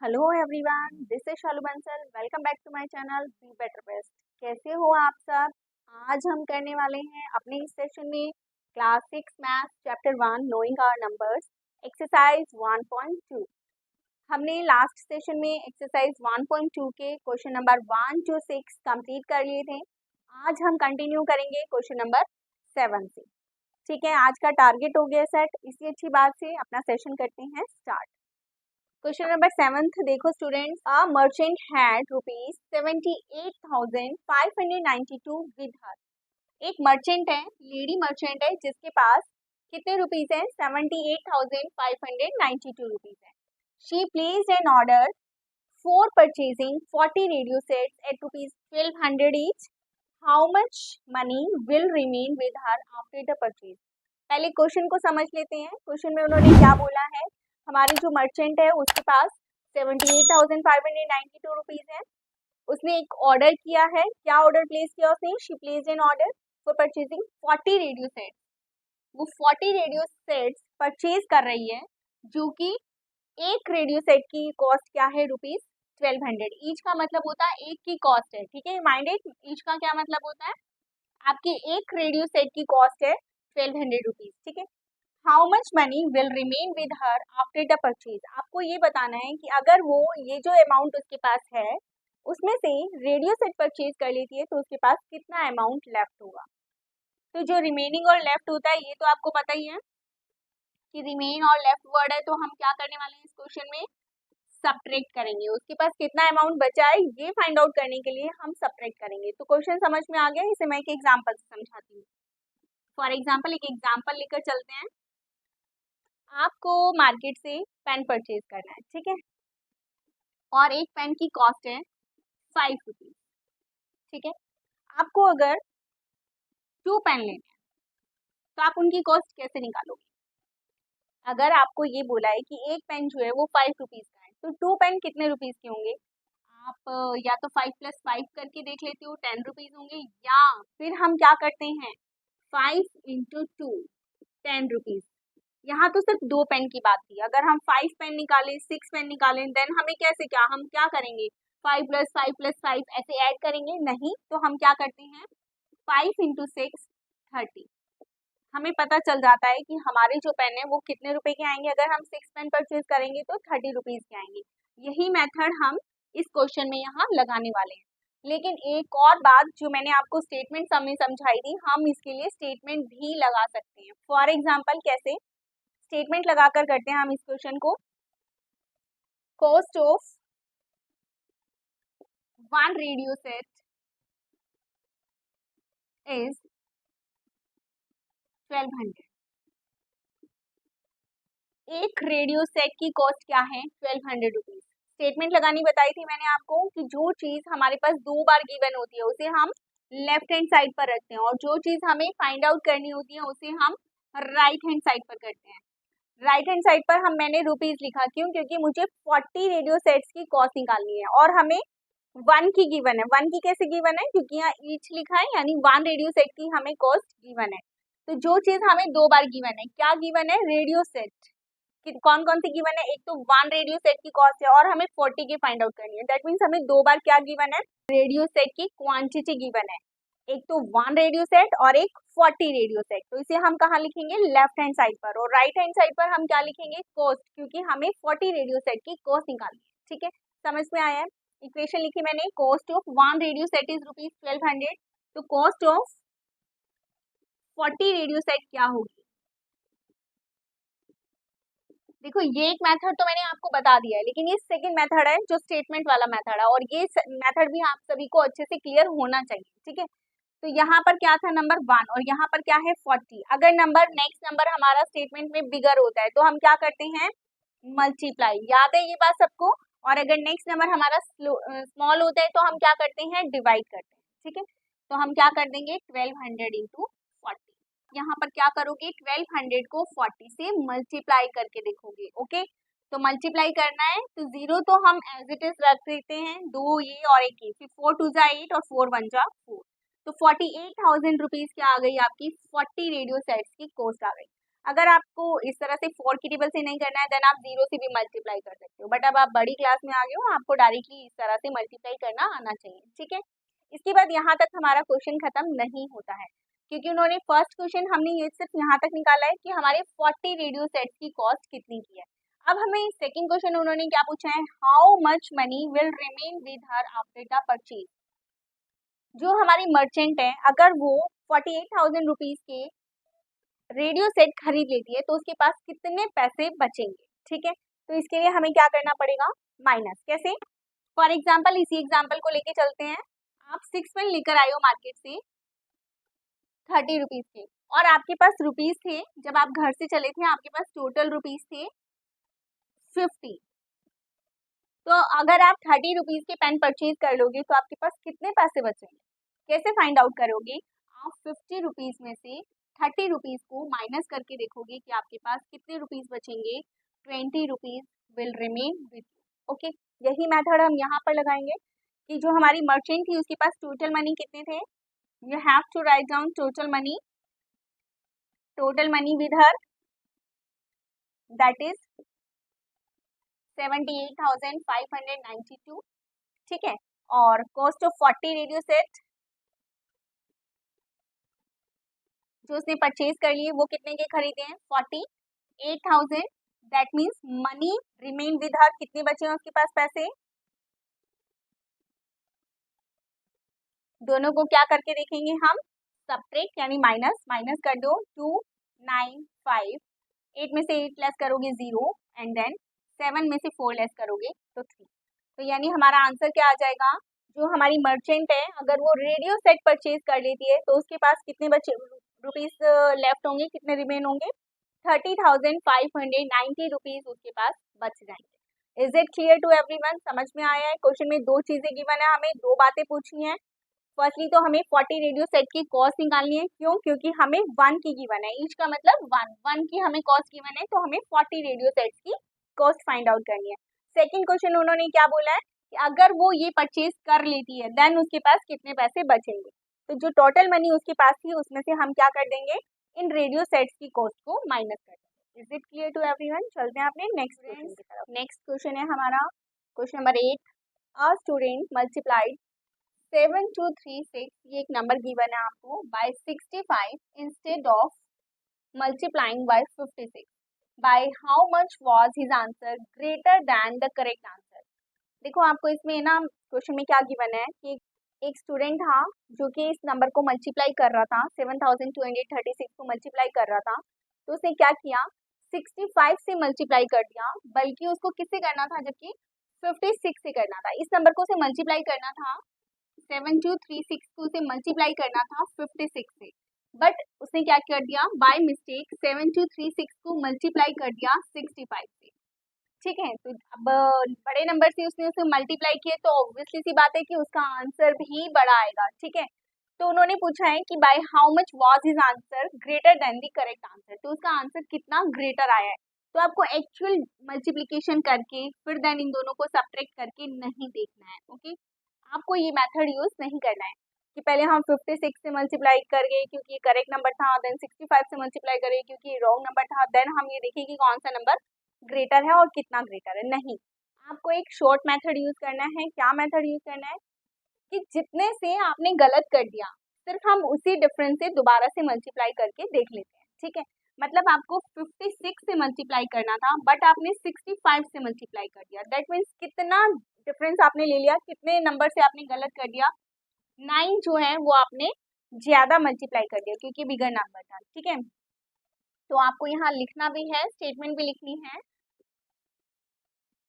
Hello everyone, this is Shalu Bansal. Welcome back to my channel be better best. कैसे हो आप सब? आज हम करने वाले हैं अपने इस सेशन में class 6 math chapter 1 knowing our numbers exercise 1.2। हमने लास्ट सेशन में एक्सरसाइज 1.2 के क्वेश्चन नंबर 1 to 6 कंप्लीट कर लिए थे। आज हम कंटिन्यू करेंगे क्वेश्चन नंबर 7 से। ठीक है, आज का टारगेट हो गया सेट, इसी अच्छी बात से अपना सेशन करते हैं स्टार्ट। क्वेश्चन नंबर 7 देखो students, a merchant had ₹78,592 with her. एक मर्चेंट है, लेडी मर्चेंट है, जिसके पास कितने रुपीस है? 78,592 रुपीस है। She placed an order for purchasing 40 radio sets at ₹1200 each. How much money will remain with her after the purchase? पहले question को समझ लेते हैं। क्वेश्चन में उन्होंने क्या बोला है? हमारी जो मर्चेंट है उसके पास 78,592 रुपीज है। उसने एक ऑर्डर किया है। क्या ऑर्डर प्लेस किया उसने? She placed an order for purchasing 40 radio sets. वो 40 रेडियो सेट्स परचेज कर रही है, जो कि एक रेडियो सेट की कॉस्ट क्या है? ₹1200। ईच का मतलब होता है एक की कॉस्ट है। ठीक है, माइंडेड। ईच का क्या मतलब होता है? आपकी एक रेडियो सेट की कॉस्ट है 1200 रुपीज। ठीक है, how much money will remain with her after the purchase? आपको ये बताना है कि अगर वो ये जो अमाउंट उसके पास है उसमें से रेडियो सेट परचेज कर लेती है तो उसके पास कितना अमाउंट लेफ्ट होगा। तो जो रिमेनिंग और लेफ्ट होता है ये तो आपको पता ही है कि रिमेन और लेफ्ट वर्ड है, तो हम क्या करने वाले हैं इस क्वेश्चन में? सब्ट्रैक्ट करेंगे। उसके पास कितना अमाउंट बचा है ये फाइंड आउट करने के लिए हम सब्ट्रैक्ट करेंगे। तो क्वेश्चन समझ में आ गया? इसे मैं एक एग्जाम्पल से समझाती हूँ। फॉर एग्जाम्पल एक एग्जाम्पल लेकर चलते हैं। आपको मार्केट से पेन परचेज करना है, ठीक है, और एक पेन की कॉस्ट है 5 रुपीज। ठीक है, आपको अगर 2 पेन लेने हैं तो आप उनकी कॉस्ट कैसे निकालोगे? अगर आपको ये बोला है कि एक पेन जो है वो 5 रुपीज का है, तो 2 पेन कितने रुपीज के होंगे? आप या तो 5 + 5 करके देख लेते हो, 10 रुपीज होंगे, या फिर हम क्या करते हैं 5 × 2 10 रुपीज। यहाँ तो सिर्फ 2 पेन की बात थी। अगर हम 5 पेन निकालें, 6 पेन निकालें, देन हमें कैसे हम क्या करेंगे? 5 + 5 + 5 ऐसे ऐड करेंगे? नहीं, तो हम क्या करते हैं 5 × 6 30। हमें पता चल जाता है कि हमारे जो पेन है वो कितने रुपए के आएंगे। अगर हम 6 पेन परचेज करेंगे तो 30 रुपीज के आएंगे। यही मेथड हम इस क्वेश्चन में यहाँ लगाने वाले हैं। लेकिन एक और बात जो मैंने आपको स्टेटमेंट में समझाई थी, हम इसके लिए स्टेटमेंट भी लगा सकते हैं। फॉर एग्जाम्पल कैसे स्टेटमेंट लगाकर करते हैं हम इस क्वेश्चन को? Cost of 1 radio set is 1200। एक रेडियो सेट की कॉस्ट क्या है? 1200 रुपीज। स्टेटमेंट लगानी बताई थी मैंने आपको कि जो चीज हमारे पास 2 बार गिवन होती है उसे हम लेफ्ट हैंड साइड पर रखते हैं, और जो चीज हमें फाइंड आउट करनी होती है उसे हम राइट हैंड साइड पर करते हैं। राइट हैंड साइड पर मैंने रुपीज लिखा, क्यों? क्योंकि मुझे 40 रेडियो सेट्स की कॉस्ट निकालनी है और हमें 1 की गिवन है। 1 की कैसे गिवन है? क्योंकि यहाँ ईच लिखा है, यानी 1 रेडियो सेट की हमें कॉस्ट गिवन है। तो जो चीज हमें 2 बार गिवन है, क्या गिवन है? Radio set. कौन कौन सी गिवन है? एक तो 1 रेडियो सेट की कॉस्ट है और हमें 40 की फाइंड आउट करनी है। दैट मीन्स हमें 2 बार क्या गिवन है? रेडियो सेट की क्वांटिटी गिवन है। एक तो 1 रेडियो सेट और एक 40 रेडियो सेट। तो इसे हम कहाँ लिखेंगे? लेफ्ट हैंड साइड पर। और राइट हैंड साइड पर हम क्या लिखेंगे? कॉस्ट, क्योंकि हमें 40 रेडियो सेट की कॉस्ट निकालनी है। ठीक है, समझ में आया है? इक्वेशन लिखी मैंने, cost of 1 radio set is ₹1200। तो कॉस्ट ऑफ 40 रेडियो सेट क्या होगी? देखो ये एक मेथड तो मैंने आपको बता दिया है, लेकिन ये सेकंड मेथड है जो स्टेटमेंट वाला मेथड है, और ये मेथड भी आप सभी को अच्छे से क्लियर होना चाहिए। ठीक है, तो यहाँ पर क्या था? नंबर 1, और यहाँ पर क्या है? 40। अगर नेक्स्ट नंबर हमारा स्टेटमेंट में बिगर होता है तो हम क्या करते हैं? मल्टीप्लाई। याद है ये बात सबको? और अगर नेक्स्ट नंबर हमारा स्मॉल होता है तो हम क्या करते हैं? डिवाइड करते हैं। ठीक है, तो हम क्या कर देंगे? 1200 × 40। यहाँ पर क्या करोगे? 1200 को 40 से मल्टीप्लाई करके देखोगे। ओके, तो मल्टीप्लाई करना है तो 0 तो हम एज इट इज रख देते हैं, 2 ये और 1 ये, फिर 4 2 जा 8 और 4 1 जा 4। तो 48,000 रुपीज क्या आ गई? आपकी 40 रेडियो सेट्स की कॉस्ट आ गई। अगर आपको इस तरह से 4 की टेबल से नहीं करना है देन आप 0 से भी मल्टीप्लाई कर सकते हो, बट अब आप बड़ी क्लास में आ गए हो, आपको डायरेक्टली इस तरह से मल्टीप्लाई करना आना चाहिए, ठीक है। इसके बाद यहाँ तक हमारा क्वेश्चन खत्म नहीं होता है, क्योंकि उन्होंने फर्स्ट क्वेश्चन हमने ये सिर्फ यहाँ तक निकाला है कि हमारे 40 रेडियो सेट्स की कॉस्ट कितनी की है। अब हमें सेकंड क्वेश्चन उन्होंने क्या पूछा है, how much money will remain with her after the purchase. जो हमारी मर्चेंट है अगर वो 48,000 रुपीज के रेडियो सेट खरीद लेती है तो उसके पास कितने पैसे बचेंगे, ठीक है। तो इसके लिए हमें क्या करना पड़ेगा, माइनस। कैसे, फॉर एग्जाम्पल इसी एग्जाम्पल को लेके चलते हैं। आप 6 पेन लेकर आए हो मार्केट से 30 रुपीज के, और आपके पास रुपीज थे, जब आप घर से चले थे आपके पास टोटल रुपीज थे 50। तो अगर आप 30 रुपीज के पेन परचेज कर लोगे तो आपके पास कितने पैसे बचेंगे, कैसे फाइंड आउट करोगे, आप 50 रुपीज में से 30 रुपीज को माइनस करके देखोगे कि आपके पास कितने रुपीज बचेंगे, 20 rupees will remain with you. Okay, यही मेथड हम यहाँ पर लगाएंगे कि जो हमारी मर्चेंट थी उसके पास टोटल मनी कितने थे, you have to write down total money with her, that is 78,592, ठीक है। और कॉस्ट ऑफ 40 रेडियो सेट जो उसने परचेज कर लिए वो कितने के खरीदे हैं, 48,000। That means money remain with हर, कितने बचे हैं उसके पास पैसे, दोनों को क्या करके देखेंगे हम, सब्ट्रैक्ट यानी माइनस कर दो, 295, 8 में से 8 लेस करोगे 0, एंड देन 7 में से 4 लेस करोगे तो 3। तो यानी हमारा आंसर क्या आ जाएगा, जो हमारी मर्चेंट है अगर वो रेडियो सेट परचेज कर लेती है तो उसके पास कितने बचे रुपीज लेफ्ट होंगे, कितने रिमेन होंगे, 30,590 रुपीज उसके पास बच जाएंगे। Is it clear to everyone, समझ में आया है। क्वेश्चन में दो चीजें गिवन है, हमें दो बातें पूछनी है। फर्स्टली तो हमें 40 रेडियो सेट की कॉस्ट निकालनी है, क्यों, क्योंकि हमें 1 की गिवन है, ईच का मतलब 1 की हमें कॉस्ट गिवन है, तो हमें 40 रेडियो सेट्स की कॉस्ट फाइंड आउट करनी है। सेकंड क्वेश्चन उन्होंने क्या बोला है कि अगर वो ये परचेज कर लेती है देन उसके पास कितने पैसे बचेंगे, तो जो टोटल मनी उसके पास थी उसमें से हम क्या कर देंगे, इन रेडियो सेट्स की कॉस्ट को माइनस कर देंगे। Is it clear to everyone, चलते हैं अपने नेक्स्ट क्वेश्चन की तरफ। नेक्स्ट क्वेश्चन है हमारा question number 8, a student multiplied 7236, ये एक नंबर गिवन है आपको, by 65 instead of multiplying by 56, by how much was his answer greater than the correct answer. देखो आपको इसमें ना क्वेश्चन में क्या गिवन है कि एक स्टूडेंट था जो कि इस नंबर को मल्टीप्लाई कर रहा था, 7236 को मल्टीप्लाई कर रहा था, तो उसने क्या किया, 65 से मल्टीप्लाई कर दिया, बल्कि उसको किससे करना था, जबकि 56 से करना था। इस नंबर को उसे मल्टीप्लाई करना था, 7236 को उसे मल्टीप्लाई करना था 56 से, बट उसने क्या कर दिया, बाय मिस्टेक 7236 को मल्टीप्लाई कर दिया 65 से, ठीक है। तो अब बड़े नंबर से उसने उसे मल्टीप्लाई किया तो ऑब्वियसली सी बात है कि उसका आंसर भी बड़ा आएगा, ठीक है। तो उन्होंने पूछा है कि bye how much was his answer greater than the correct answer, तो उसका आंसर कितना ग्रेटर आया है। तो आपको एक्चुअल मल्टीप्लिकेशन करके फिर देन इन दोनों को सब्ट्रैक्ट करके नहीं देखना है, ओके। आपको ये मेथड यूज नहीं करना है कि पहले हम 56 से मल्टीप्लाई कर गए क्योंकि ये करेक्ट नंबर था, देन 65 से मल्टीप्लाई करें क्योंकि ये रॉन्ग नंबर था, देन हम ये देखें कि कौन सा नंबर ग्रेटर है और कितना ग्रेटर है। नहीं, आपको एक शॉर्ट मेथड यूज करना है। क्या मेथड यूज करना है कि जितने से आपने गलत कर दिया सिर्फ हम उसी डिफरेंस से दोबारा से मल्टीप्लाई करके देख लेते हैं, ठीक है। मतलब आपको 56 से मल्टीप्लाई करना था बट आपने 65 से मल्टीप्लाई कर दिया, दैट मीन्स कितना डिफरेंस आपने ले लिया, कितने नंबर से आपने गलत कर दिया, 9 जो है वो आपने ज्यादा मल्टीप्लाई कर दिया क्योंकि बिगर नंबर था, ठीक है। तो आपको यहाँ लिखना भी है, स्टेटमेंट भी लिखनी है,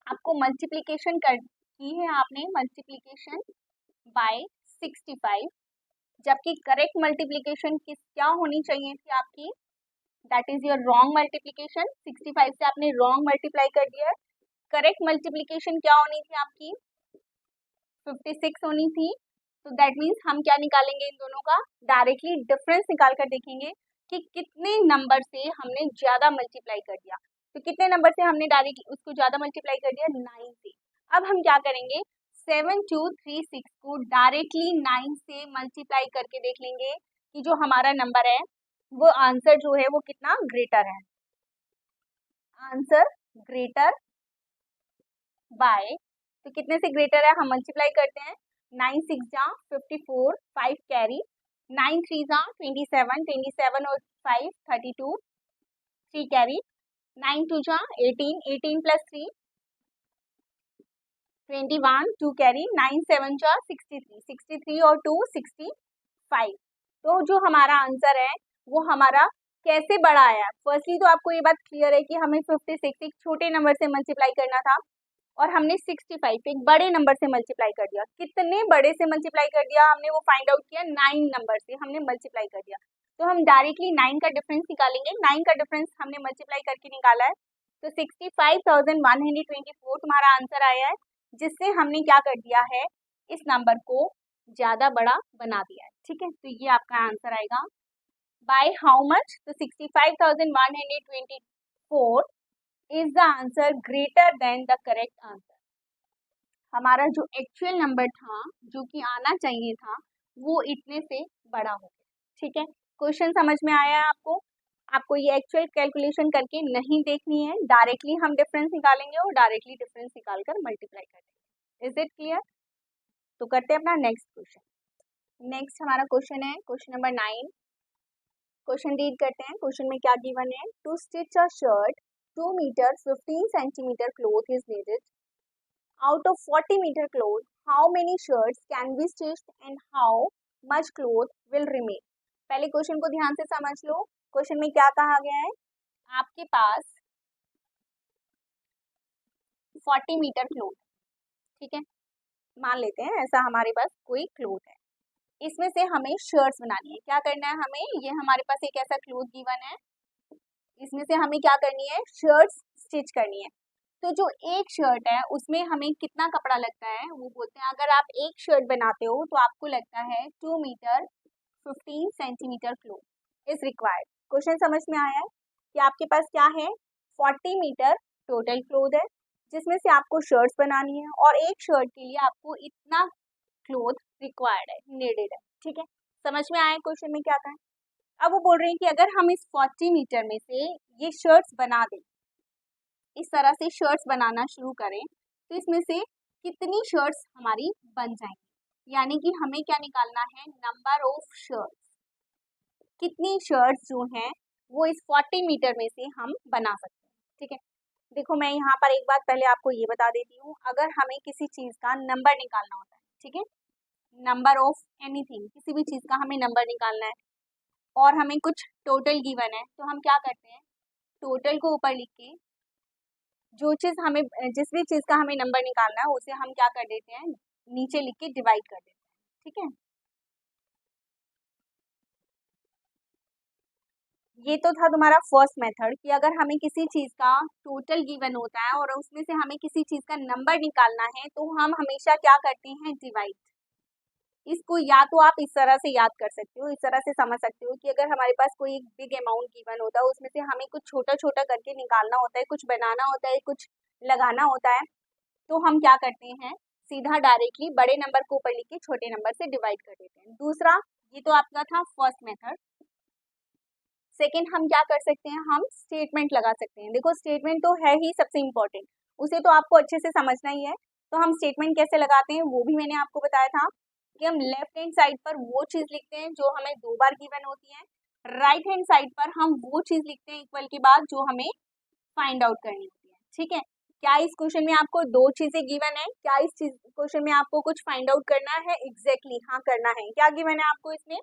आपको मल्टीप्लिकेशन की है आपने, मल्टीप्लिकेशन बाय 65, जबकि करेक्ट मल्टीप्लिकेशन क्या होनी चाहिए थी आपकी, that is your wrong multiplication, 65 से आपने रॉन्ग मल्टीप्लाई कर दिया है। करेक्ट मल्टीप्लिकेशन क्या होनी थी आपकी, 56 होनी थी। तो दैट मीन्स हम क्या निकालेंगे इन दोनों का, डायरेक्टली डिफरेंस निकाल कर देखेंगे कि कितने नंबर से हमने ज्यादा मल्टीप्लाई कर दिया। तो कितने नंबर से हमने डायरेक्टली उसको ज्यादा मल्टीप्लाई कर दिया, 9 से। अब हम क्या करेंगे, 7236 को डायरेक्टली 9 से मल्टीप्लाई करके देख लेंगे कि जो हमारा नंबर है वो आंसर जो है वो कितना ग्रेटर है। आंसर ग्रेटर बाय, तो कितने से ग्रेटर है हम मल्टीप्लाई करते हैं, 9 6 जा 54, 5 कैरी, 9 3 जा 27, 27 और 5 32, 3 कैरी, 9 2 जा 18, 18 प्लस 3 21, 2 कैरी, 9 7 जा 63, 63 और 2 65। तो जो हमारा आंसर है वो हमारा कैसे बड़ा आया, फर्स्टली तो आपको ये बात क्लियर है कि हमें 56 एक छोटे नंबर से मल्टीप्लाई करना था और हमने 65 एक बड़े नंबर से मल्टीप्लाई कर दिया। कितने बड़े से मल्टीप्लाई कर दिया हमने, वो फाइंड आउट किया 9 नंबर से हमने मल्टीप्लाई कर दिया। तो हम डायरेक्टली 9 का डिफरेंस निकालेंगे, 9 का डिफरेंस हमने मल्टीप्लाई करके निकाला है, तो 65,124 तुम्हारा आंसर आया है, जिससे हमने क्या कर दिया है, इस नंबर को ज्यादा बड़ा बना दिया है। ठीक है, तो ये आपका आंसर आएगा बाय हाउ मच, तो 65,124 is the answer greater than the correct answer. हमारा जो एक्चुअल नंबर था जो कि आना चाहिए था वो इतने से बड़ा हो गया। ठीक है, क्वेश्चन समझ में आया है आपको? आपको ये एक्चुअल कैलकुलेशन करके नहीं देखनी है, डायरेक्टली हम डिफरेंस निकालेंगे और डायरेक्टली डिफरेंस निकालकर मल्टीप्लाई कर देंगे। Is it clear? तो करते हैं अपना नेक्स्ट क्वेश्चन। नेक्स्ट हमारा क्वेश्चन है क्वेश्चन नंबर 9। क्वेश्चन रीड करते हैं। क्वेश्चन में क्या गिवन है, to stitch a shirt 2 metre 15 centimetre cloth is needed, out of 40 meter cloth how many shirts can be stitched and how much cloth will remain। पहले question को ध्यान से समझ लो। क्वेश्चन में क्या कहा गया है, आपके पास 40 मीटर क्लोथ, ठीक है, मान लेते हैं ऐसा हमारे पास कोई क्लोथ है, इसमें से हमें शर्ट्स बनानी है। क्या करना है हमें, ये हमारे पास एक ऐसा क्लोथ गिवन है, इसमें से हमें क्या करनी है, शर्ट्स स्टिच करनी है। तो जो एक शर्ट है उसमें हमें कितना कपड़ा लगता है, वो बोलते हैं अगर आप एक शर्ट बनाते हो तो आपको लगता है 2 metre 15 centimetre cloth is required. Question समझ में आया है कि आपके पास क्या है, 40 मीटर टोटल क्लोथ है जिसमें से आपको शर्ट्स बनानी है और एक शर्ट के लिए आपको इतना क्लोथ रिक्वायर्ड है, नीडेड है। ठीक है, समझ में आया क्वेश्चन में क्या था। अब वो बोल रहे हैं कि अगर हम इस 40 मीटर में से ये शर्ट्स बना दें, इस तरह से शर्ट्स बनाना शुरू करें, तो इसमें से कितनी शर्ट्स हमारी बन जाएंगी, यानी कि हमें क्या निकालना है, नंबर ऑफ शर्ट्स, कितनी शर्ट्स जो हैं वो इस 40 मीटर में से हम बना सकते हैं। ठीक है, देखो मैं यहाँ पर एक बात पहले आपको ये बता देती हूँ, अगर हमें किसी चीज़ का नंबर निकालना होता है, ठीक है, नंबर ऑफ एनीथिंग, किसी भी चीज़ का हमें नंबर निकालना है और हमें कुछ टोटल गिवन है, तो हम क्या करते हैं, टोटल को ऊपर लिख के जो चीज़ हमें, जिस भी चीज़ का हमें नंबर निकालना है उसे हम क्या कर देते हैं, नीचे लिख के डिवाइड कर देते हैं। ठीक है, ये तो था तुम्हारा फर्स्ट मेथड कि अगर हमें किसी चीज़ का टोटल गिवन होता है और उसमें से हमें किसी चीज़ का नंबर निकालना है तो हम हमेशा क्या करते हैं, डिवाइड। इसको या तो आप इस तरह से याद कर सकते हो, इस तरह से समझ सकते हो कि अगर हमारे पास कोई एक बिग अमाउंट गिवन होता है उसमें से हमें कुछ छोटा छोटा करके निकालना होता है, कुछ बनाना होता है, कुछ लगाना होता है, तो हम क्या करते हैं, सीधा डायरेक्टली बड़े नंबर को ऊपर लिख के छोटे नंबर से डिवाइड कर देते हैं। दूसरा, ये तो आपका था फर्स्ट मेथड। सेकेंड, हम क्या कर सकते हैं, हम स्टेटमेंट लगा सकते हैं। देखो स्टेटमेंट तो है ही सबसे इम्पोर्टेंट, उसे तो आपको अच्छे से समझना ही है। तो हम स्टेटमेंट कैसे लगाते हैं वो भी मैंने आपको बताया था कि हम लेफ्ट हैंड साइड पर वो चीज़ लिखते हैं जो हमें 2 बार गिवन होती है, राइट हैंड साइड पर हम वो चीज़ लिखते हैं इक्वल के बाद जो हमें फाइंड आउट करनी होती है। ठीक है, क्या इस क्वेश्चन में आपको 2 चीजें गिवन है, क्या इस चीज क्वेश्चन में आपको कुछ फाइंड आउट करना है, एग्जैक्टली हाँ करना है। क्या गिवन है आपको इसमें,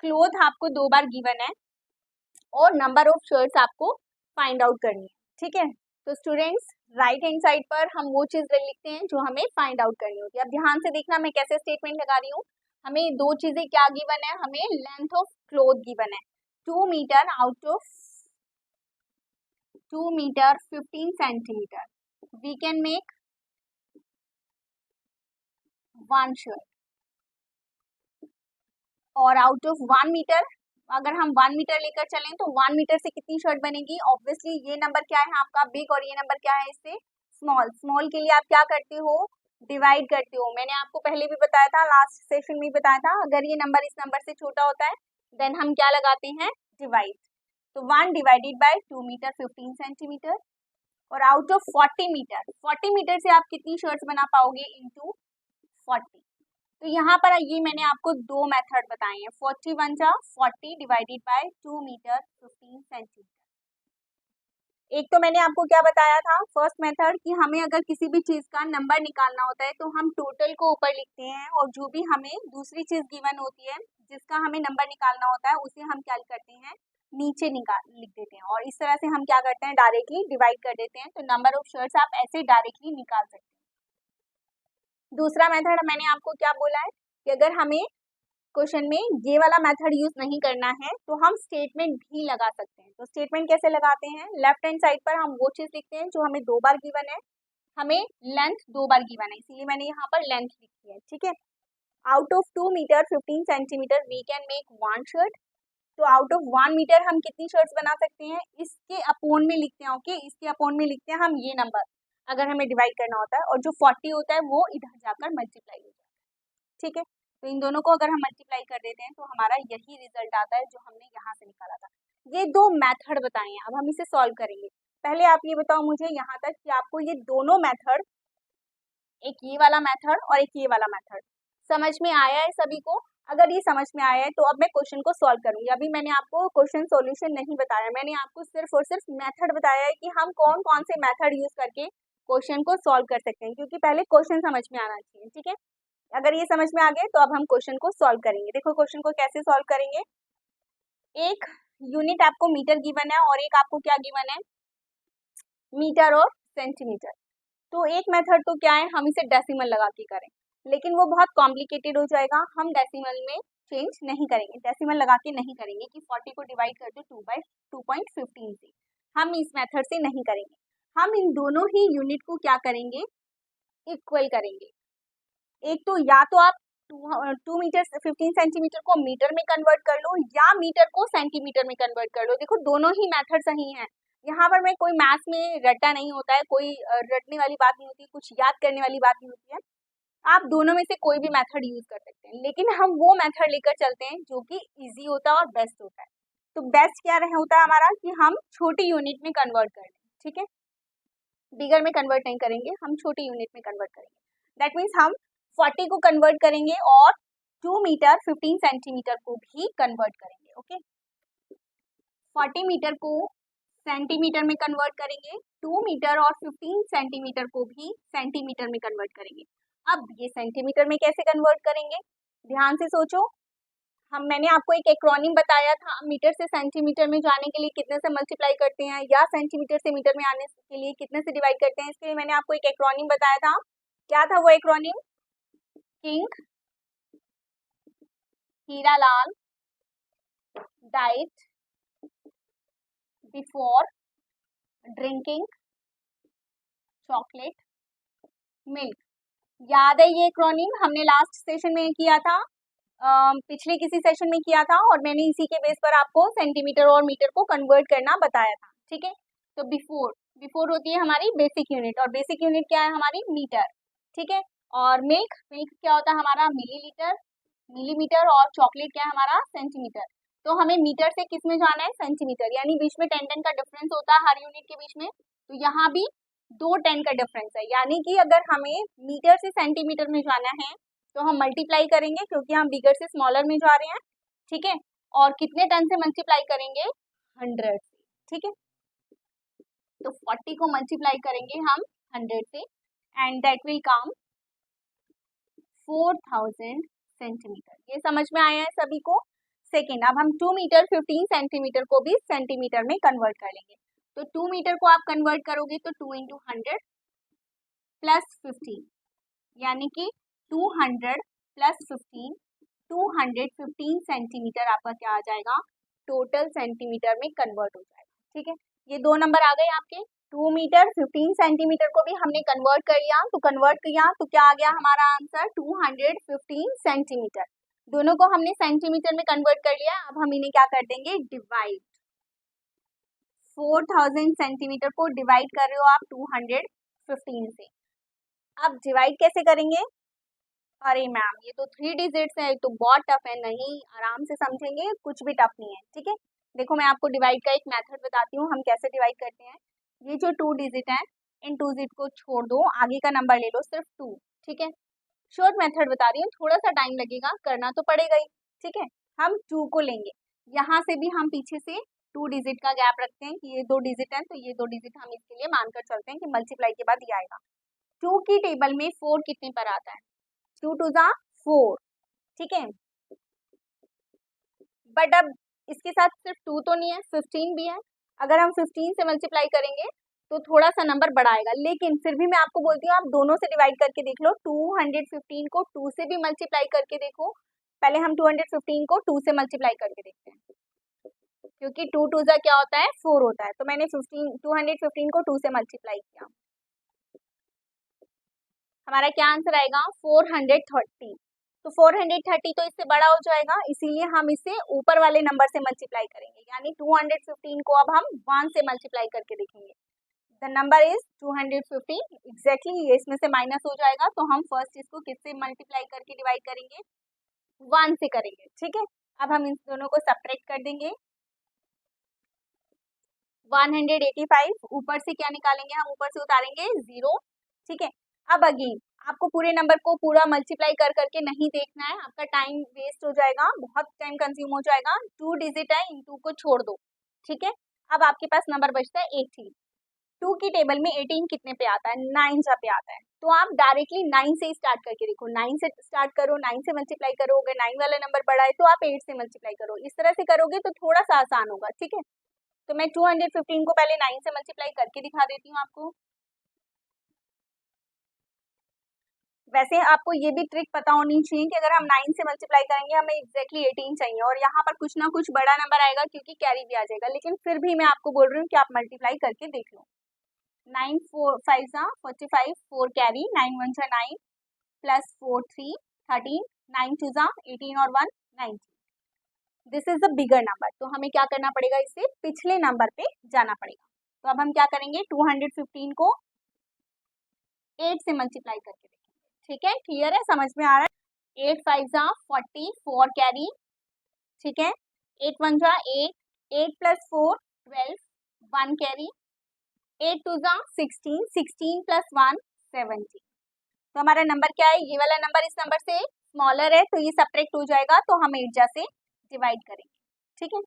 क्लोथ आपको 2 बार गिवन है और नंबर ऑफ शर्ट्स आपको फाइंड आउट करनी है। ठीक है, तो स्टूडेंट्स राइट हैंड साइड पर हम वो चीज लिखते हैं जो हमें फाइंड आउट करनी होती है। अब ध्यान से देखना मैं कैसे स्टेटमेंट लगा रही हूँ। हमें 2 चीजें क्या गिवन है, हमें लेंथ ऑफ क्लोथ गिवन है 2 metre out of 2 metre 15 centimetre, we can make 1 shirt और आउट ऑफ 1 मीटर, अगर हम 1 मीटर लेकर चलें तो 1 मीटर से कितनी शर्ट बनेगी, ऑब्वियसली ये नंबर क्या है आपका बिग और ये नंबर क्या है इससे स्मॉल। स्मॉल के लिए आप क्या करते हो, डिवाइड करते हो। मैंने आपको पहले भी बताया था, लास्ट सेशन में बताया था, अगर ये नंबर इस नंबर से छोटा होता है देन हम क्या लगाते हैं, डिवाइड। तो 1 डिवाइडेड बाय 2 मीटर 15 सेंटीमीटर, और आउट ऑफ 40 मीटर से आप कितनी शर्ट्स बना पाओगे इनटू 40। तो यहाँ पर ये मैंने आपको दो मेथड बताए हैं, 41 जा 40 डिवाइडेड बाय 2 मीटर 15 सेंटीमीटर। एक तो मैंने आपको क्या बताया था फर्स्ट मेथड कि हमें अगर किसी भी चीज का नंबर निकालना होता है तो हम टोटल को ऊपर लिखते हैं और जो भी हमें दूसरी चीज गिवन होती है जिसका हमें नंबर निकालना होता है उसे हम क्या करते हैं नीचे लिख देते हैं और इस तरह से हम क्या करते हैं डायरेक्टली डिवाइड कर देते हैं। तो नंबर ऑफ शर्ट्स आप ऐसे डायरेक्टली निकाल सकते हैं। दूसरा मेथड मैंने आपको क्या बोला है कि अगर हमें क्वेश्चन में ये वाला मेथड यूज नहीं करना है तो हम स्टेटमेंट भी लगा सकते हैं। तो स्टेटमेंट कैसे लगाते हैं, लेफ्ट हैंड साइड पर हम वो चीज लिखते हैं जो हमें 2 बार गिवन है, हमें लेंथ 2 बार गिवन है इसीलिए मैंने यहाँ पर लेंथ लिखी है, ठीक है। Out of 2 metre 15 centimetre we can make 1 shirt. तो आउट ऑफ 1 मीटर हम कितनी शर्ट्स बना सकते हैं, इसके अपोन में लिखते हैं, ओके इसके अपोन में लिखते हैं हम ये नंबर अगर हमें डिवाइड करना होता है और जो 40 होता है वो इधर जाकर मल्टीप्लाई हो जाता है, ठीक है। तो इन दोनों को अगर हम मल्टीप्लाई कर देते हैं तो हमारा यही रिजल्ट आता है जो हमने यहाँ से निकाला था। ये दो मेथड बताए हैं, अब हम इसे सॉल्व करेंगे। पहले आप ये बताओ मुझे यहाँ तक कि आपको ये दोनों मेथड, एक ये वाला मेथड और एक ये वाला मेथड समझ में आया है सभी को? अगर ये समझ में आया है तो अब मैं क्वेश्चन को सॉल्व करूंगी। अभी मैंने आपको क्वेश्चन सॉल्यूशन नहीं बताया, मैंने आपको सिर्फ और सिर्फ मेथड बताया है कि हम कौन कौन से मेथड यूज करके क्वेश्चन को सॉल्व कर सकते हैं, क्योंकि पहले क्वेश्चन समझ में आना चाहिए, ठीक है। अगर ये समझ में आ गए तो अब हम क्वेश्चन को सॉल्व करेंगे। देखो क्वेश्चन को कैसे सॉल्व करेंगे, एक यूनिट आपको मीटर गिवन है और एक आपको क्या गिवन है मीटर और सेंटीमीटर। तो एक मेथड तो क्या है हम इसे डेसिमल लगा के करें, लेकिन वो बहुत कॉम्प्लिकेटेड हो जाएगा, हम डेसिमल में चेंज नहीं करेंगे, डेसिमल लगा के नहीं करेंगे कि 40 को डिवाइड कर दो 2/2.15 से, हम इस मेथड से नहीं करेंगे। हम इन दोनों ही यूनिट को क्या करेंगे इक्वल करेंगे। एक तो या तो आप 2 मीटर 15 सेंटीमीटर को मीटर में कन्वर्ट कर लो या मीटर को सेंटीमीटर में कन्वर्ट कर लो। देखो दोनों ही मेथड सही हैं, यहाँ पर मैं कोई मैथ्स में रटा नहीं होता है, कोई रटने वाली बात नहीं होती, कुछ याद करने वाली बात नहीं होती है। आप दोनों में से कोई भी मेथड यूज कर सकते हैं, लेकिन हम वो मेथड लेकर चलते हैं जो कि इजी होता है और बेस्ट होता है। तो बेस्ट क्या रहे होता है हमारा कि हम छोटी यूनिट में कन्वर्ट कर लें, ठीक है, बिगर में कन्वर्ट नहीं करेंगे, हम छोटी यूनिट में कन्वर्ट करेंगे। दैट मीन्स हम 40 को कन्वर्ट करेंगे और 2 मीटर 15 सेंटीमीटर को भी कन्वर्ट करेंगे, ओके। 40 मीटर को सेंटीमीटर में कन्वर्ट करेंगे, 2 मीटर और 15 सेंटीमीटर को भी सेंटीमीटर में कन्वर्ट करेंगे। अब ये सेंटीमीटर में कैसे कन्वर्ट करेंगे, ध्यान से सोचो। मैंने आपको एक एक्रोनिम बताया था, मीटर से सेंटीमीटर में जाने के लिए कितने से मल्टीप्लाई करते हैं या सेंटीमीटर से मीटर में आने के लिए कितने से डिवाइड करते हैं, इसके लिए मैंने आपको एक एक्रोनिम बताया था। क्या था वो acronym, king Hiralal diet before drinking chocolate milk. याद है ये एक्रोनिम, हमने लास्ट सेशन में किया था, पिछले किसी सेशन में किया था और मैंने इसी के बेस पर आपको सेंटीमीटर और मीटर को कन्वर्ट करना बताया था, ठीक है। तो बिफोर होती है हमारी बेसिक यूनिट और बेसिक यूनिट क्या है हमारी मीटर, ठीक है। और मिल्क क्या होता है हमारा मिलीमीटर और चॉकलेट क्या है हमारा सेंटीमीटर। तो हमें मीटर से किस में जाना है सेंटीमीटर, यानी बीच में 10 का डिफरेंस होता है हर यूनिट के बीच में, तो यहाँ भी 2 10 का डिफरेंस है, यानी कि अगर हमें मीटर से सेंटीमीटर में जाना है तो हम मल्टीप्लाई करेंगे क्योंकि हम बिगर से स्मॉलर में जा रहे हैं, ठीक है। और कितने 10 से मल्टीप्लाई करेंगे 100 से, ठीक है। तो 40 को मल्टीप्लाई करेंगे हम 100 से and that will come 4000 centimetre. ये समझ में आया है सभी को? सेकेंड, अब हम 2 मीटर 15 सेंटीमीटर को भी सेंटीमीटर में कन्वर्ट कर लेंगे। तो 2 मीटर को आप कन्वर्ट करोगे तो 2 × 100 प्लस 15, यानी कि 200 प्लस 15, 215 सेंटीमीटर आपका क्या आ जाएगा टोटल सेंटीमीटर में कन्वर्ट हो जाएगा, ठीक है। ये दो नंबर आ गए आपके, 2 मीटर 15 सेंटीमीटर को भी हमने कन्वर्ट कर लिया, तो क्या आ गया हमारा आंसर 215 सेंटीमीटर। दोनों को हमने सेंटीमीटर में कन्वर्ट कर लिया, अब हम इन्हें क्या कर देंगे डिवाइड। 4000 सेंटीमीटर को डिवाइड कर रहे हो आप 215 से। अब डिवाइड कैसे करेंगे, अरे मैम ये तो 3 डिजिट्स है तो बहुत टफ है, नहीं आराम से समझेंगे, कुछ भी टफ नहीं है, ठीक है। देखो मैं आपको डिवाइड का एक मेथड बताती हूँ हम कैसे डिवाइड करते हैं। ये जो 2 डिजिट है, इन 2 डिजिट को छोड़ दो, आगे का नंबर ले लो सिर्फ 2, ठीक है। शॉर्ट मेथड बता रही हूँ, थोड़ा सा टाइम लगेगा, करना तो पड़ेगा ही, ठीक है। हम 2 को लेंगे, यहाँ से भी हम पीछे से 2 डिजिट का गैप रखते हैं कि ये 2 डिजिट है, तो ये 2 डिजिट हम इसके लिए मानकर चलते हैं कि मल्टीप्लाई के बाद ये आएगा। 2 की टेबल में 4 कितने पर आता है? 2 2 जा 4, ठीक है। बट अब इसके साथ सिर्फ 2 तो नहीं है, 15 भी है। अगर हम 15 से मल्टीप्लाई करेंगे तो थोड़ा सा नंबर बढ़ाएगा, लेकिन फिर भी मैं आपको बोलती हूँ आप दोनों से डिवाइड करके देख लो। 215 को 2 से भी मल्टीप्लाई करके देखो। पहले हम 215 को 2 से मल्टीप्लाई करके देखते हैं, क्योंकि 2 2 जा क्या होता है 4 होता है, तो मैंने 215 को 2 से मल्टीप्लाई किया। हमारा क्या आंसर आएगा? 430। तो 430 तो इससे बड़ा हो जाएगा, इसीलिए हम इसे ऊपर वाले नंबर से मल्टीप्लाई करेंगे, यानी 215 को अब हम 1 से मल्टीप्लाई करके देखेंगे। द नंबर इज 215 एग्जैक्टली, ये इसमें से माइनस हो जाएगा, तो हम फर्स्ट इसको किससे मल्टीप्लाई करके डिवाइड करेंगे? 1 से करेंगे, ठीक है। अब हम इन दोनों को सब्ट्रैक्ट कर देंगे। 185 ऊपर से क्या निकालेंगे? हम ऊपर से उतारेंगे 0, ठीक है। अब अगेन आपको पूरे नंबर को पूरा मल्टीप्लाई कर करके नहीं देखना है, आपका टाइम वेस्ट हो जाएगा, बहुत टाइम कंज्यूम हो जाएगा। 2 डिजिट है, इन 2 को छोड़ दो, ठीक है। अब आपके पास नंबर बचता है 18। 2 की टेबल में 18 कितने पे आता है? 9 जा पे आता है, तो आप डायरेक्टली 9 से ही स्टार्ट करके देखो। 9 से स्टार्ट करो, 9 से मल्टीप्लाई करो, अगर 9 वाला नंबर बड़ा है तो आप 8 से मल्टीप्लाई करो। इस तरह से करोगे तो थोड़ा सा आसान होगा, ठीक है। तो मैं 215 को पहले 9 से मल्टीप्लाई करके दिखा देती हूँ आपको। वैसे आपको ये भी ट्रिक पता होनी चाहिए कि अगर हम 9 से मल्टीप्लाई करेंगे हमें एग्जैक्टली 18 चाहिए, और यहाँ पर कुछ ना कुछ बड़ा नंबर आएगा क्योंकि कैरी भी आ जाएगा, लेकिन फिर भी मैं आपको बोल रही हूँ कि आप मल्टीप्लाई करके देख लो। 9 4 5 जा 45, 4 कैरी, 9 1 जा 9 प्लस 4 3 13, 9 2 जा 18 और 1 19। This is the bigger number, तो हमें क्या करना पड़ेगा? इससे पिछले नंबर पे जाना पड़ेगा। तो अब हम क्या करेंगे? 215 को 8 से मल्टीप्लाई करके देखेंगे, ठीक है। क्लियर है? समझ में आ रहा है? 8 5 जा 40, 4 कैरी, ठीक है। 8 1 जा 8, 8 प्लस 4 12, 1 कैरी, 8 2 जा 16, 16 प्लस 1 17। तो हमारा नंबर क्या है? ये वाला नंबर इस नंबर से स्मॉलर है, तो ये सब्ट्रैक्ट हो जाएगा, तो हम 8 जा से डिवाइड करेंगे, ठीक है।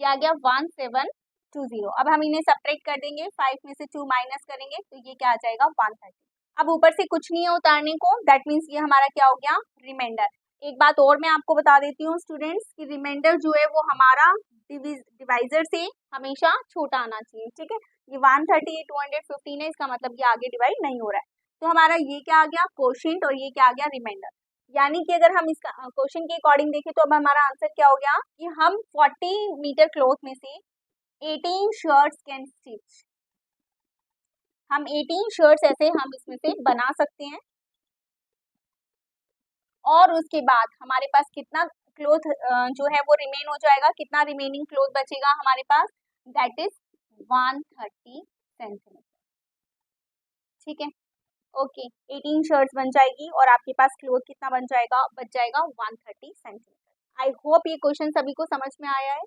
ये आ गया 1720। अब हम इन्हें सब्ट्रैक्ट कर देंगे, 5 में से 2 माइनस करेंगे तो ये क्या आ जाएगा? 130। अब ऊपर से कुछ नहीं है उतारने को, दैट मीन्स ये हमारा क्या हो गया? रिमाइंडर। एक बात और मैं आपको बता देती हूँ स्टूडेंट्स कि रिमाइंडर जो है वो हमारा डिवाइजर से हमेशा छोटा आना चाहिए, ठीक है। ये 130 215 है, इसका मतलब ये आगे डिवाइड नहीं हो रहा है, तो हमारा ये क्या आ गया? कोशेंट, और ये क्या आ गया? रिमाइंडर। यानी कि अगर हम इसका क्वेश्चन के अकॉर्डिंग देखें तो अब हमारा आंसर क्या हो गया कि हम 40 मीटर क्लॉथ में से 18 शर्ट्स कैन स्टिच। हम 18 शर्ट्स ऐसे हम इसमें से बना सकते हैं, और उसके बाद हमारे पास कितना क्लॉथ जो है वो रिमेन हो जाएगा, कितना रिमेनिंग क्लॉथ बचेगा हमारे पास? दैट इज 130 सेंटीमीटर, ठीक है। ओके, 18 शर्ट्स बन जाएगी और आपके पास क्लॉथ कितना बन जाएगा? बच जाएगा 130 सेंटीमीटर। आई होप ये क्वेश्चन सभी को समझ में आया है।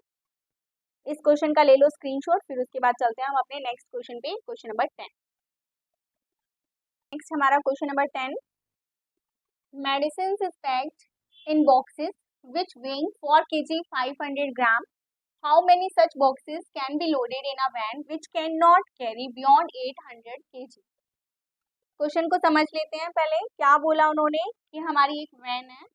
इस क्वेश्चन का ले लो स्क्रीनशॉट, फिर उसके बाद चलते हैं हम अपने नेक्स्ट क्वेश्चन पे, क्वेश्चन नंबर 10। नेक्स्ट हमारा question number 10, medicines is packed in boxes which weighing 4 kg 500 gram. How many such boxes can be loaded in a van which cannot carry beyond 800 kg? Question को समझ लेते हैं पहले। क्या बोला उन्होंने कि हमारी एक वैन है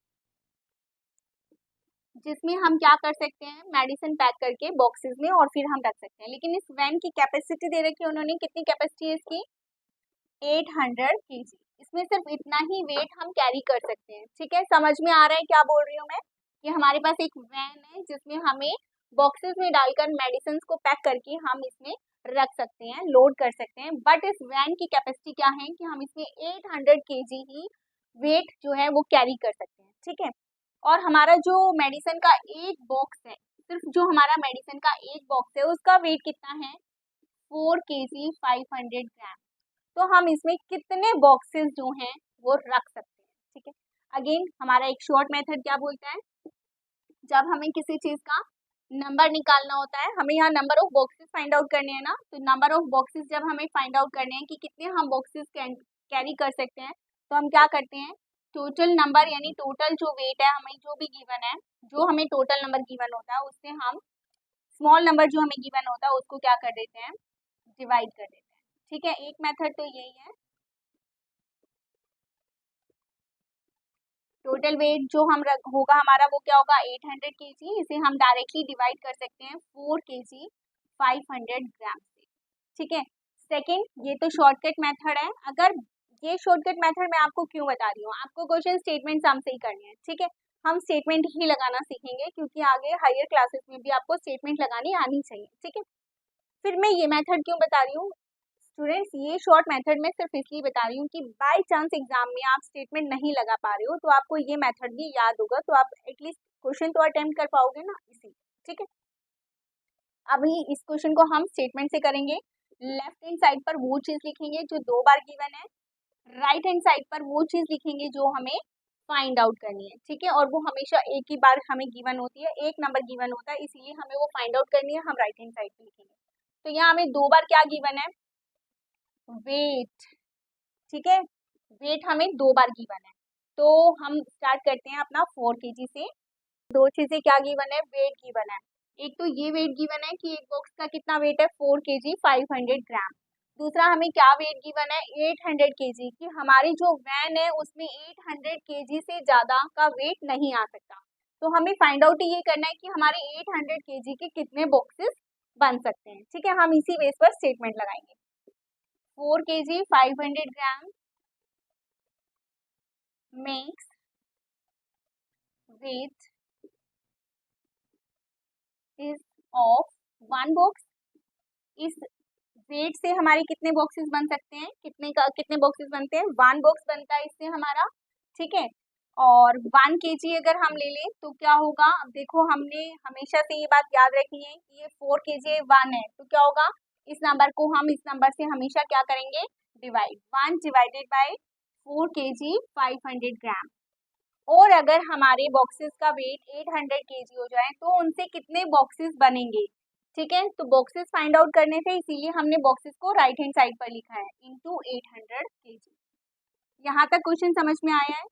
जिसमें हम क्या कर सकते हैं? मेडिसिन पैक करके बॉक्सेस में और फिर हम रख सकते हैं, लेकिन इस वैन की कैपेसिटी दे रखी है उन्होंने, कितनी कैपेसिटी है इसकी? 800 kg। इसमें सिर्फ इतना ही वेट हम कैरी कर सकते हैं, ठीक है। समझ में आ रहा है क्या बोल रही हूँ मैं? कि हमारे पास एक वैन है जिसमें हमें बॉक्सेस में डालकर मेडिसिन को पैक करके हम इसमें रख सकते हैं, लोड कर सकते हैं, बट इस वैन की कैपेसिटी क्या है कि हम इसमें 800 kg ही वेट जो है वो कैरी कर सकते हैं, ठीक है। और हमारा जो मेडिसिन का एक बॉक्स है, सिर्फ जो हमारा मेडिसिन का एक बॉक्स है उसका वेट कितना है? 4 kg 500 ग्राम। तो हम इसमें कितने बॉक्सेस जो हैं वो रख सकते हैं, ठीक है। अगेन हमारा एक शॉर्ट मेथड क्या बोलता है, जब हमें किसी चीज का नंबर निकालना होता है, हमें यहाँ number of boxes find out करने हैं ना, तो नंबर ऑफ बॉक्सेस जब हमें फाइंड आउट करने हैं कि कितने हम बॉक्सेस कैरी कर सकते हैं, तो हम क्या करते हैं, टोटल नंबर यानी टोटल जो वेट है हमें जो भी गिवन है, जो हमें टोटल नंबर गिवन होता है उससे हम स्मॉल नंबर जो हमें गिवन होता है उसको क्या कर देते हैं, डिवाइड कर देते हैं। ठीक है, एक मेथड तो यही है। टोटल वेट जो हम होगा हमारा वो क्या होगा 800 kg, इसे हम डायरेक्टली डिवाइड कर सकते हैं 4 kg 500 ग्राम से। ठीक है, सेकंड, ये तो शॉर्टकट मेथड है। अगर ये शॉर्टकट मेथड मैं आपको क्यों बता रही हूँ, आपको क्वेश्चन स्टेटमेंट हमसे ही करने हैं। ठीक है, हम स्टेटमेंट ही लगाना सीखेंगे क्योंकि आगे हायर क्लासेस में भी आपको स्टेटमेंट लगानी आनी चाहिए। ठीक है, फिर मैं ये मेथड क्यों बता रही हूँ स्टूडेंट्स, ये शॉर्ट मेथड में सिर्फ इसलिए बता रही हूँ कि बाय चांस एग्जाम में आप स्टेटमेंट नहीं लगा पा रहे हो तो आपको ये मेथड भी याद होगा, तो आप एटलीस्ट क्वेश्चन तो अटेम्प्ट कर पाओगे ना इसी। ठीक है, अभी इस क्वेश्चन को हम स्टेटमेंट से करेंगे। लेफ्ट हैंड साइड पर वो चीज लिखेंगे जो 2 बार गिवन है, राइट हैंड साइड पर वो चीज लिखेंगे जो हमें फाइंड आउट करनी है। ठीक है, और वो हमेशा एक ही बार हमें गिवन होती है, एक नंबर गिवन होता है, इसीलिए हमें वो फाइंड आउट करनी है, हम राइट हैंड साइड पे लिखेंगे। तो यहाँ हमें 2 बार क्या गिवन है, वेट। ठीक है, वेट हमें 2 बार गिवन है, तो हम स्टार्ट करते हैं अपना 4 kg से। 2 चीजें क्या गिवन है, वेट गिवन है। एक तो ये वेट गिवन है कि एक बॉक्स का कितना वेट है 4 kg 500 ग्राम। दूसरा हमें क्या वेट गिवन है 800 kg कि हमारी जो वैन है उसमें 800 kg से ज्यादा का वेट नहीं आ सकता। तो हमें फाइंड आउट ये करना है कि हमारे 800 kg के कितने बॉक्सेस बन सकते हैं। ठीक है, हम इसी बेस पर स्टेटमेंट लगाएंगे। 4 kg 500 gram makes weight is of 1 box। इस वेट से हमारे कितने बॉक्सेस बन सकते हैं, कितने बॉक्सेस बनते हैं, 1 बॉक्स बनता है इससे हमारा। ठीक है, और 1 kg अगर हम ले लें तो क्या होगा, अब देखो हमने हमेशा से ये बात याद रखनी है कि ये 4 kg 1 है, तो क्या होगा, इस नंबर को हम इस नंबर से हमेशा क्या करेंगे, डिवाइड। 1 डिवाइडेड बाय 4 kg 500 ग्राम। और अगर हमारे बॉक्सेस का वेट 800 kg हो जाए तो उनसे कितने बॉक्सेस बनेंगे। ठीक है, तो बॉक्सेस फाइंड आउट करने थे, इसीलिए हमने बॉक्सेस को राइट हैंड साइड पर लिखा है इनटू 800 kg। यहाँ तक क्वेश्चन समझ में आया है,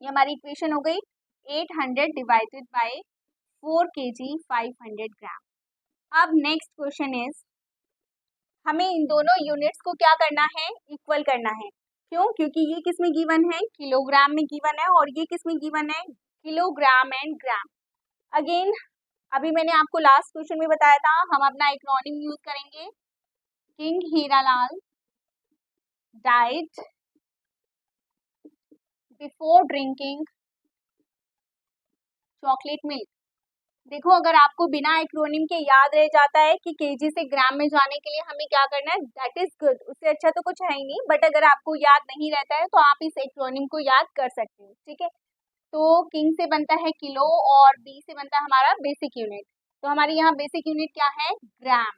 ये हमारी इक्वेशन हो गई 800 डिवाइडेड बाय 4 kg 500 ग्राम। अब नेक्स्ट क्वेश्चन इज, हमें इन दोनों यूनिट्स को क्या करना है, इक्वल करना है। क्यों, क्योंकि ये किस में गिवन है, किलोग्राम में गिवन है, और ये किस में गिवन है, किलोग्राम एंड ग्राम। अगेन अभी मैंने आपको लास्ट क्वेश्चन में बताया था हम अपना एक्रोनिम यूज करेंगे। King Hiralal died before drinking chocolate milk. देखो अगर आपको बिना एक्रोनिम के याद रह जाता है कि केजी से ग्राम में जाने के लिए हमें क्या करना है, दैट इज गुड, उससे अच्छा तो कुछ है ही नहीं। बट अगर आपको याद नहीं रहता है तो आप इस एक्रोनिम को याद कर सकते हो। ठीक है, तो किंग से बनता है किलो और बी से बनता है हमारा बेसिक यूनिट, तो हमारे यहाँ बेसिक यूनिट क्या है, ग्राम।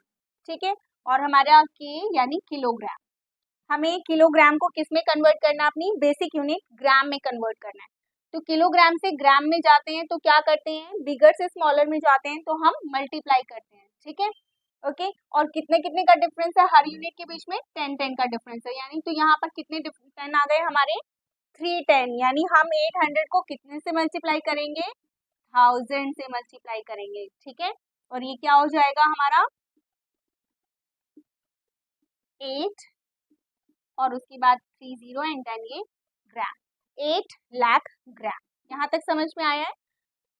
ठीक है, और हमारा के यानी किलोग्राम, हमें किलोग्राम को किस में कन्वर्ट करना है, अपनी बेसिक यूनिट ग्राम में कन्वर्ट करना है। तो किलोग्राम से ग्राम में जाते हैं तो क्या करते हैं, बिगर से स्मॉलर में जाते हैं तो हम मल्टीप्लाई करते हैं। ठीक है, ओके, और कितने कितने का डिफरेंस है हर यूनिट के बीच में, 10 का डिफरेंस है, यानी तो यहाँ पर कितने 10 आ गए हमारे 310, यानी हम 800 को कितने से मल्टीप्लाई करेंगे, 1000 से मल्टीप्लाई करेंगे। ठीक है, और ये क्या हो जाएगा हमारा 8 और उसके बाद 30 एंड देन ये ग्राम, 8 लाख ग्राम। यहाँ तक समझ में आया है।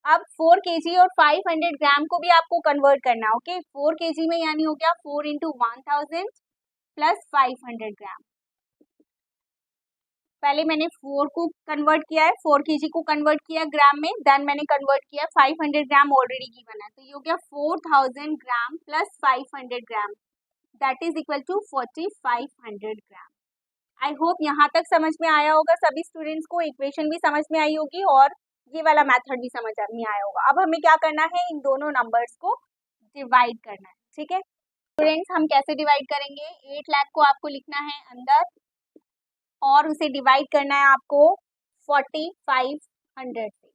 अब 4 kg और 500 ग्राम को भी आपको कन्वर्ट करना है। ओके, 4 kg में यानी हो गया 4 इंटू 1000 प्लस 500 ग्राम। पहले मैंने 4 को कन्वर्ट किया है, 4 kg को कन्वर्ट किया ग्राम में, देन मैंने कन्वर्ट किया 500 ग्राम ऑलरेडी गिवन है, तो ये हो गया 4000 gram plus 500 gram, that is equal to 4500 gram. I hope यहाँ तक समझ में आया होगा सभी स्टूडेंट्स को, इक्वेशन भी समझ में आई होगी और ये वाला मेथड भी समझ में आया होगा। अब हमें क्या करना है, इन दोनों नंबर्स को डिवाइड करना है। ठीक है स्टूडेंट्स, हम कैसे डिवाइड करेंगे, 8 लाख को आपको लिखना है अंदर और उसे डिवाइड करना है आपको 4500 से।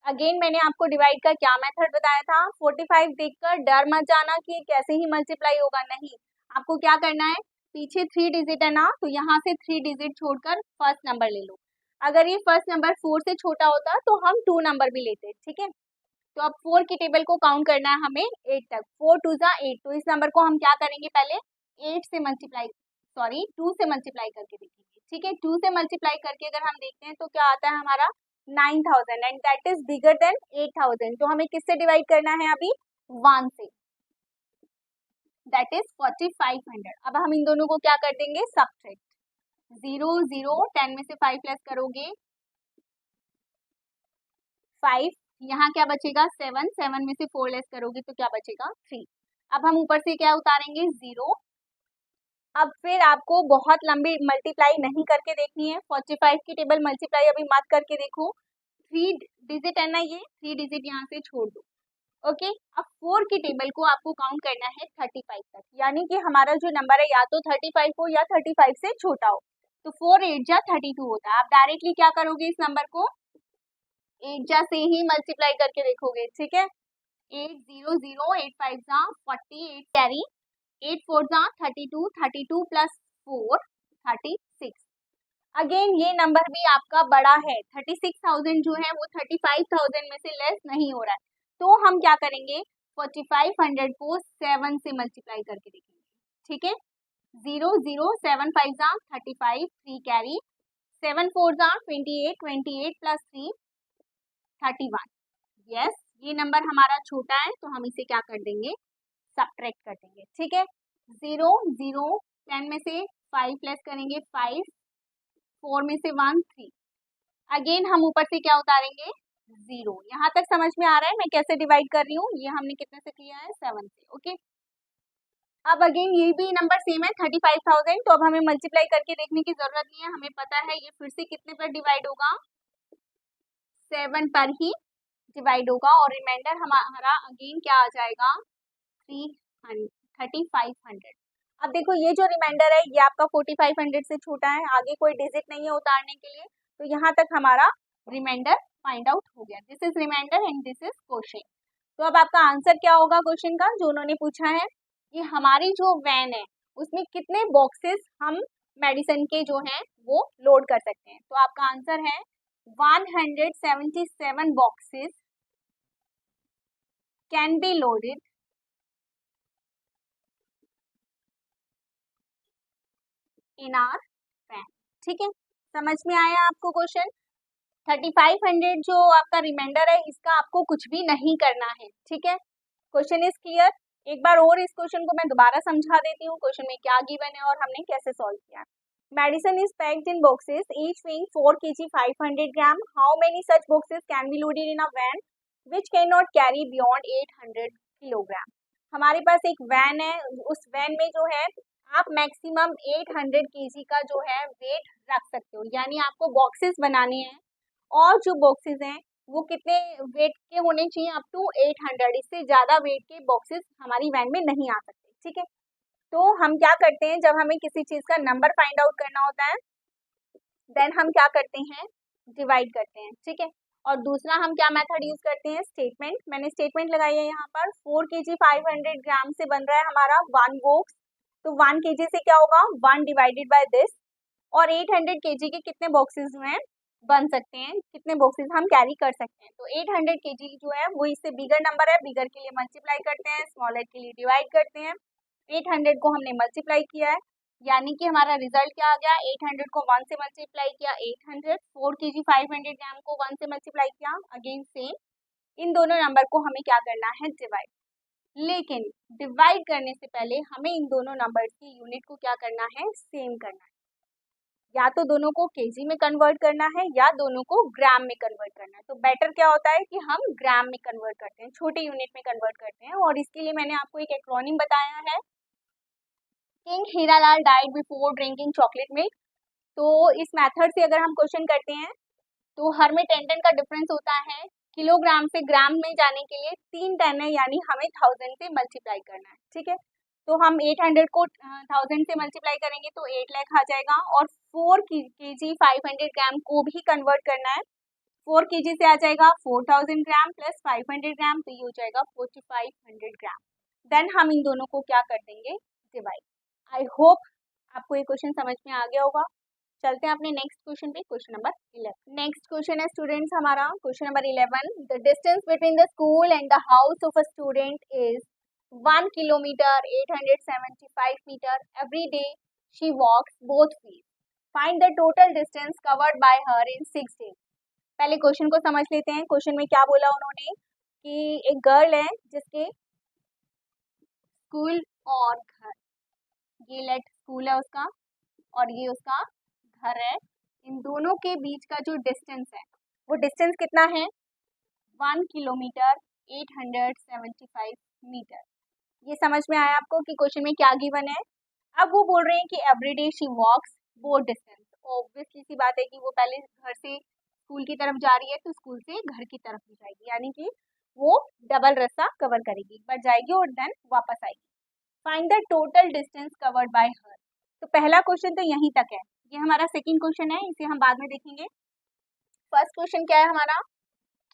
अगेन मैंने आपको डिवाइड का क्या मेथड बताया था, 45 देखकर डर मत जाना कि कैसे ही मल्टीप्लाई होगा, नहीं, आपको क्या करना है, पीछे 3 डिजिट है ना, तो यहाँ से 3 डिजिट छोड़कर फर्स्ट नंबर ले लो। अगर ये फर्स्ट नंबर 4 से छोटा होता तो हम 2 नंबर भी लेते, ठीक है। तो अब 4 की टेबल को काउंट करना है हमें 8 तक, 4 2 जा 8, तो इस नंबर को हम क्या करेंगे, पहले 8 से मल्टीप्लाई, सॉरी 2 से मल्टीप्लाई करके देखेंगे, ठीक है। 2 से मल्टीप्लाई करके अगर हम देखते हैं तो क्या आता है हमारा 9000 and that is bigger than 8000, तो हमें किससे डिवाइड करना है अभी, 1 से, दैट इज 4500। अब हम इन दोनों को क्या कर देंगे, सब्ट्रैक्ट, 0 0, 10 में से 5 लेस करोगे 5, यहाँ क्या बचेगा 7, 7 में से 4 लेस करोगे तो क्या बचेगा 3। अब हम ऊपर से क्या उतारेंगे 0। अब फिर आपको बहुत लंबी मल्टीप्लाई नहीं करके देखनी है, 45 की टेबल मल्टीप्लाई अभी मत करके देखो, 3 डिजिट है ना, ये 3 डिजिट यहाँ से छोड़ दो, ओके। अब 4 की टेबल को आपको काउंट करना है 35 तक, यानी कि हमारा जो नंबर है या तो 35 हो या 35 से छोटा हो, तो 4 8 जा 32 होता है। आप डायरेक्टली क्या करोगे, इस नंबर को 8 जा से ही मल्टीप्लाई करके देखोगे, ठीक है। 8 0 0, 8 5 जा 48 कैरी, 8 4 जा 32, 32 प्लस 4 36। अगेन ये नंबर भी आपका बड़ा है, 36,000 जो है वो 35,000 में से लेस नहीं हो रहा है, तो हम क्या करेंगे 4500 को 7 से मल्टीप्लाई करके देखेंगे, ठीक है। 0 0, 7 5 जा 35, 3 कैरी, 7 4 जा 28, 28 प्लस 3 31। यस, ये नंबर हमारा छोटा है तो हम इसे क्या कर देंगे, सब्ट्रैक्ट कर देंगे, ठीक है। 0 0, 10 में से 5 लेस करेंगे 5, 4 में से 1 3, अगेन हम ऊपर से क्या उतारेंगे 0। यहाँ तक समझ में आ रहा है मैं कैसे डिवाइड कर रही हूँ, ये हमने कितने से किया है 7 से, ओके। अब अगेन ये भी नंबर सेम है 35,000, तो अब हमें मल्टीप्लाई करके देखने की जरूरत नहीं है, हमें पता है ये फिर से कितने पर डिवाइड होगा, 7 पर ही डिवाइड होगा, और रिमाइंडर हमारा अगेन क्या आ जाएगा 3500। अब देखो ये जो रिमाइंडर है ये आपका 4500 से छोटा है, आगे कोई डिजिट नहीं है उतारने के लिए, तो यहाँ तक हमारा रिमाइंडर फाइंड आउट हो गया। This is remainder and this is question. तो अब आपका आंसर क्या होगा क्वेश्चन का, जो उन्होंने पूछा है कि हमारी जो वैन है उसमें कितने बॉक्सेस हम मेडिसिन के जो हैं वो लोड कर सकते हैं, तो आपका आंसर है 177 boxes can be loaded in our van, ठीक है। समझ में आया आपको क्वेश्चन, 3500 जो आपका रिमाइंडर है इसका आपको कुछ भी नहीं करना है, ठीक है। Question is clear. एक बार और इस क्वेश्चन को मैं दोबारा समझा देती हूँ, क्वेश्चन में क्या गिवन है और हमने कैसे सॉल्व किया। Medicine is packed in boxes each weighing 4 kg 500 gram, how many such boxes can be loaded in a van which can not carry beyond 800 kilogram. हमारे पास एक वैन है, उस वैन में जो है आप मैक्सिमम 800 kg का जो है वेट रख सकते हो, यानी आपको बॉक्सेस बनाने हैं, और जो बॉक्सेस हैं वो कितने वेट के होने चाहिए, अप टू 800, इससे ज्यादा वेट के बॉक्सेस हमारी वैन में नहीं आ सकते, ठीक है। तो हम क्या करते हैं, जब हमें किसी चीज का नंबर फाइंड आउट करना होता है देन हम क्या करते हैं, डिवाइड करते हैं, ठीक है। और दूसरा हम क्या मेथड यूज करते हैं, स्टेटमेंट। मैंने स्टेटमेंट लगाई है यहाँ पर, 4 kg 500 ग्राम से बन रहा है हमारा 1 बॉक्स, तो 1 kg से क्या होगा 1 डिवाइडेड बाय दिस, और 800 kg के कितने बॉक्सेस जो हैं बन सकते हैं, कितने बॉक्सेस हम कैरी कर सकते हैं, तो 800 kg जो है वो इससे बिगर नंबर है, बिगर के लिए मल्टीप्लाई करते हैं, स्मॉलर के लिए डिवाइड करते हैं। 800 को हमने मल्टीप्लाई किया है, यानी कि हमारा रिजल्ट क्या आ गया, 800 को 1 से मल्टीप्लाई किया 800, 4 kg 500 ग्राम को 1 से मल्टीप्लाई किया, अगेन सेम, इन दोनों नंबर को हमें क्या करना है, डिवाइड। लेकिन डिवाइड करने से पहले हमें इन दोनों नंबर्स की यूनिट को क्या करना है, सेम करना है, या तो दोनों को केजी में कन्वर्ट करना है या दोनों को ग्राम में कन्वर्ट करना है। तो बेटर क्या होता है कि हम ग्राम में कन्वर्ट करते हैं, छोटे यूनिट में कन्वर्ट करते हैं, और इसके लिए मैंने आपको एक एक्रोनिम बताया है, king Hiralal died before drinking chocolate milk. तो इस मेथड से अगर हम क्वेश्चन करते हैं तो हर में 10 का डिफरेंस होता है, किलोग्राम से ग्राम में जाने के लिए 3 10 है, यानी हमें 1000 से मल्टीप्लाई करना है, ठीक है। तो हम 800 को 1000 से मल्टीप्लाई करेंगे तो 8 लाख आ जाएगा, और 4 kg 500 ग्राम को भी कन्वर्ट करना है 4 kg से आ जाएगा 4000 ग्राम प्लस 500 ग्राम, तो ये हो जाएगा 4500 ग्राम। देन हम इन दोनों को क्या कर देंगे, डिवाइड। आई होप आपको ये क्वेश्चन समझ में आ गया होगा। चलते हैं अपने नेक्स्ट क्वेश्चन पे, क्वेश्चन नंबर 11। नेक्स्ट क्वेश्चन है स्टूडेंट्स हमारा question number 11। The distance between the school and the house of a student is 1 kilometre 875 metre. Every day she walks both ways. Find the total distance covered by her in 6 days. पहले question को समझ लेते हैं। Question में क्या बोला उन्होंने कि एक गर्ल है जिसके स्कूल और घर, ये लेट स्कूल है उसका और ये उसका घर है, इन दोनों के बीच का जो डिस्टेंस है वो डिस्टेंस कितना है, 1 किलोमीटर 875 मीटर। ये समझ में आया आपको कि क्वेश्चन में क्या गिवन है। अब वो बोल रहे हैं कि everyday she walks both distance. Obviously सी बात है कि वो पहले घर से स्कूल की तरफ जा रही है तो स्कूल से घर की तरफ भी जाएगी, यानी कि वो डबल रास्ता कवर करेगी, एक बार जाएगी और देन वापस आएगी। Find the total distance covered by हर। तो पहला क्वेश्चन तो यहीं तक है, ये हमारा सेकंड क्वेश्चन है, इसे हम बाद में देखेंगे। फर्स्ट क्वेश्चन क्या है हमारा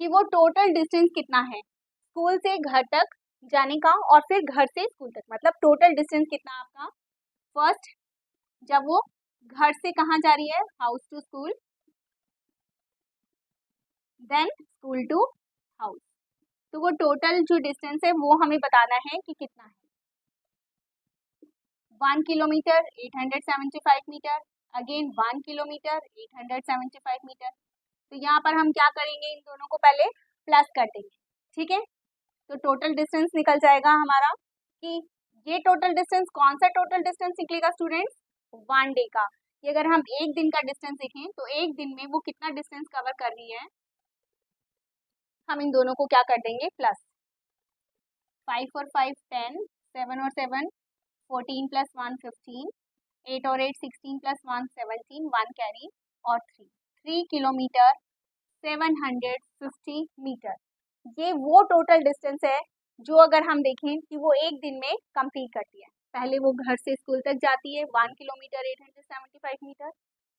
कि वो टोटल डिस्टेंस कितना है स्कूल से घर तक जाने का और फिर घर से स्कूल तक, मतलब टोटल डिस्टेंस कितना आपका। फर्स्ट जब वो घर से कहाँ जा रही है, house to school, then school to house, तो वो टोटल जो डिस्टेंस है वो हमें बताना है कि कितना है। 1 kilometre 875 metre, again 1 kilometre 875 metre. तो यहाँ पर हम क्या करेंगे, इन दोनों को पहले प्लस कर देंगे, ठीक है। तो टोटल डिस्टेंस निकल जाएगा हमारा कि ये टोटल डिस्टेंस, कौन सा टोटल डिस्टेंस निकलेगा स्टूडेंट्स, 1 डे का। ये अगर हम एक दिन का डिस्टेंस देखें तो एक दिन में वो कितना डिस्टेंस कवर कर रही है, हम इन दोनों को क्या कर देंगे प्लस। 5 और 5 10, 7 और 7 14 प्लस 1 15, 8 और 8 16 प्लस 1 17, 1 कैरी और 3 किलोमीटर 750 मीटर। ये वो टोटल डिस्टेंस है जो अगर हम देखें कि वो एक दिन में कंप्लीट करती है। पहले वो घर से स्कूल तक जाती है 1 किलोमीटर 875 मीटर,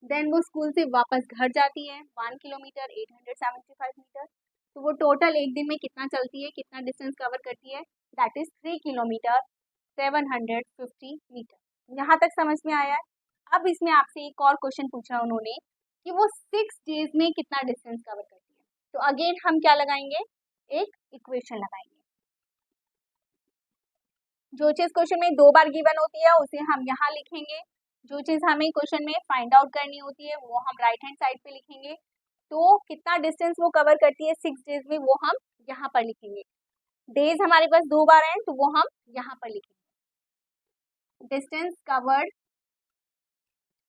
देन वो स्कूल से वापस घर जाती है 1 किलोमीटर 875 मीटर। तो वो टोटल एक दिन में कितना चलती है, कितना डिस्टेंस कवर करती है, दैट इज 3 किलोमीटर 750 मीटर। यहाँ तक समझ में आया है। अब इसमें आपसे एक और क्वेश्चन पूछा उन्होंने कि वो 6 डेज में कितना डिस्टेंस कवर करती है। तो अगेन हम क्या लगाएंगे, एक इक्वेशन लगाएंगे। जो चीज क्वेश्चन में 2 बार गिवन होती है उसे हम यहाँ लिखेंगे, जो चीज हमें क्वेश्चन में फाइंड आउट करनी होती है वो हम राइट हैंड साइड पे लिखेंगे। तो कितना डिस्टेंस वो कवर करती है 6 डेज में वो हम यहाँ पर लिखेंगे। डेज हमारे पास 2 बार हैं तो वो हम यहाँ पर लिखेंगे। डिस्टेंस कवर्ड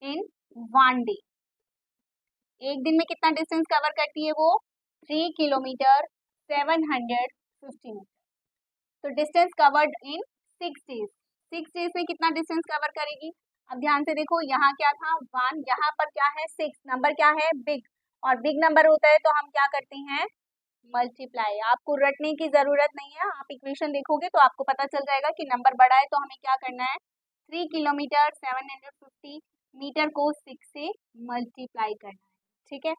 इन 1 डे, एक दिन में कितना डिस्टेंस कवर करती है वो, 3 किलोमीटर 750 मीटर। तो distance covered in 6 days, 6 days में कितना डिस्टेंस कवर करेगी। अब ध्यान से देखो, यहाँ क्या था 1, यहाँ पर क्या है 6, नंबर क्या है बिग, और बिग नंबर होता है तो हम क्या करते हैं मल्टीप्लाई। आपको रटने की जरूरत नहीं है, आप इक्वेशन देखोगे तो आपको पता चल जाएगा कि नंबर बड़ा है तो हमें क्या करना है, 3 किलोमीटर 750 मीटर को 6 से मल्टीप्लाई करना है, ठीक है।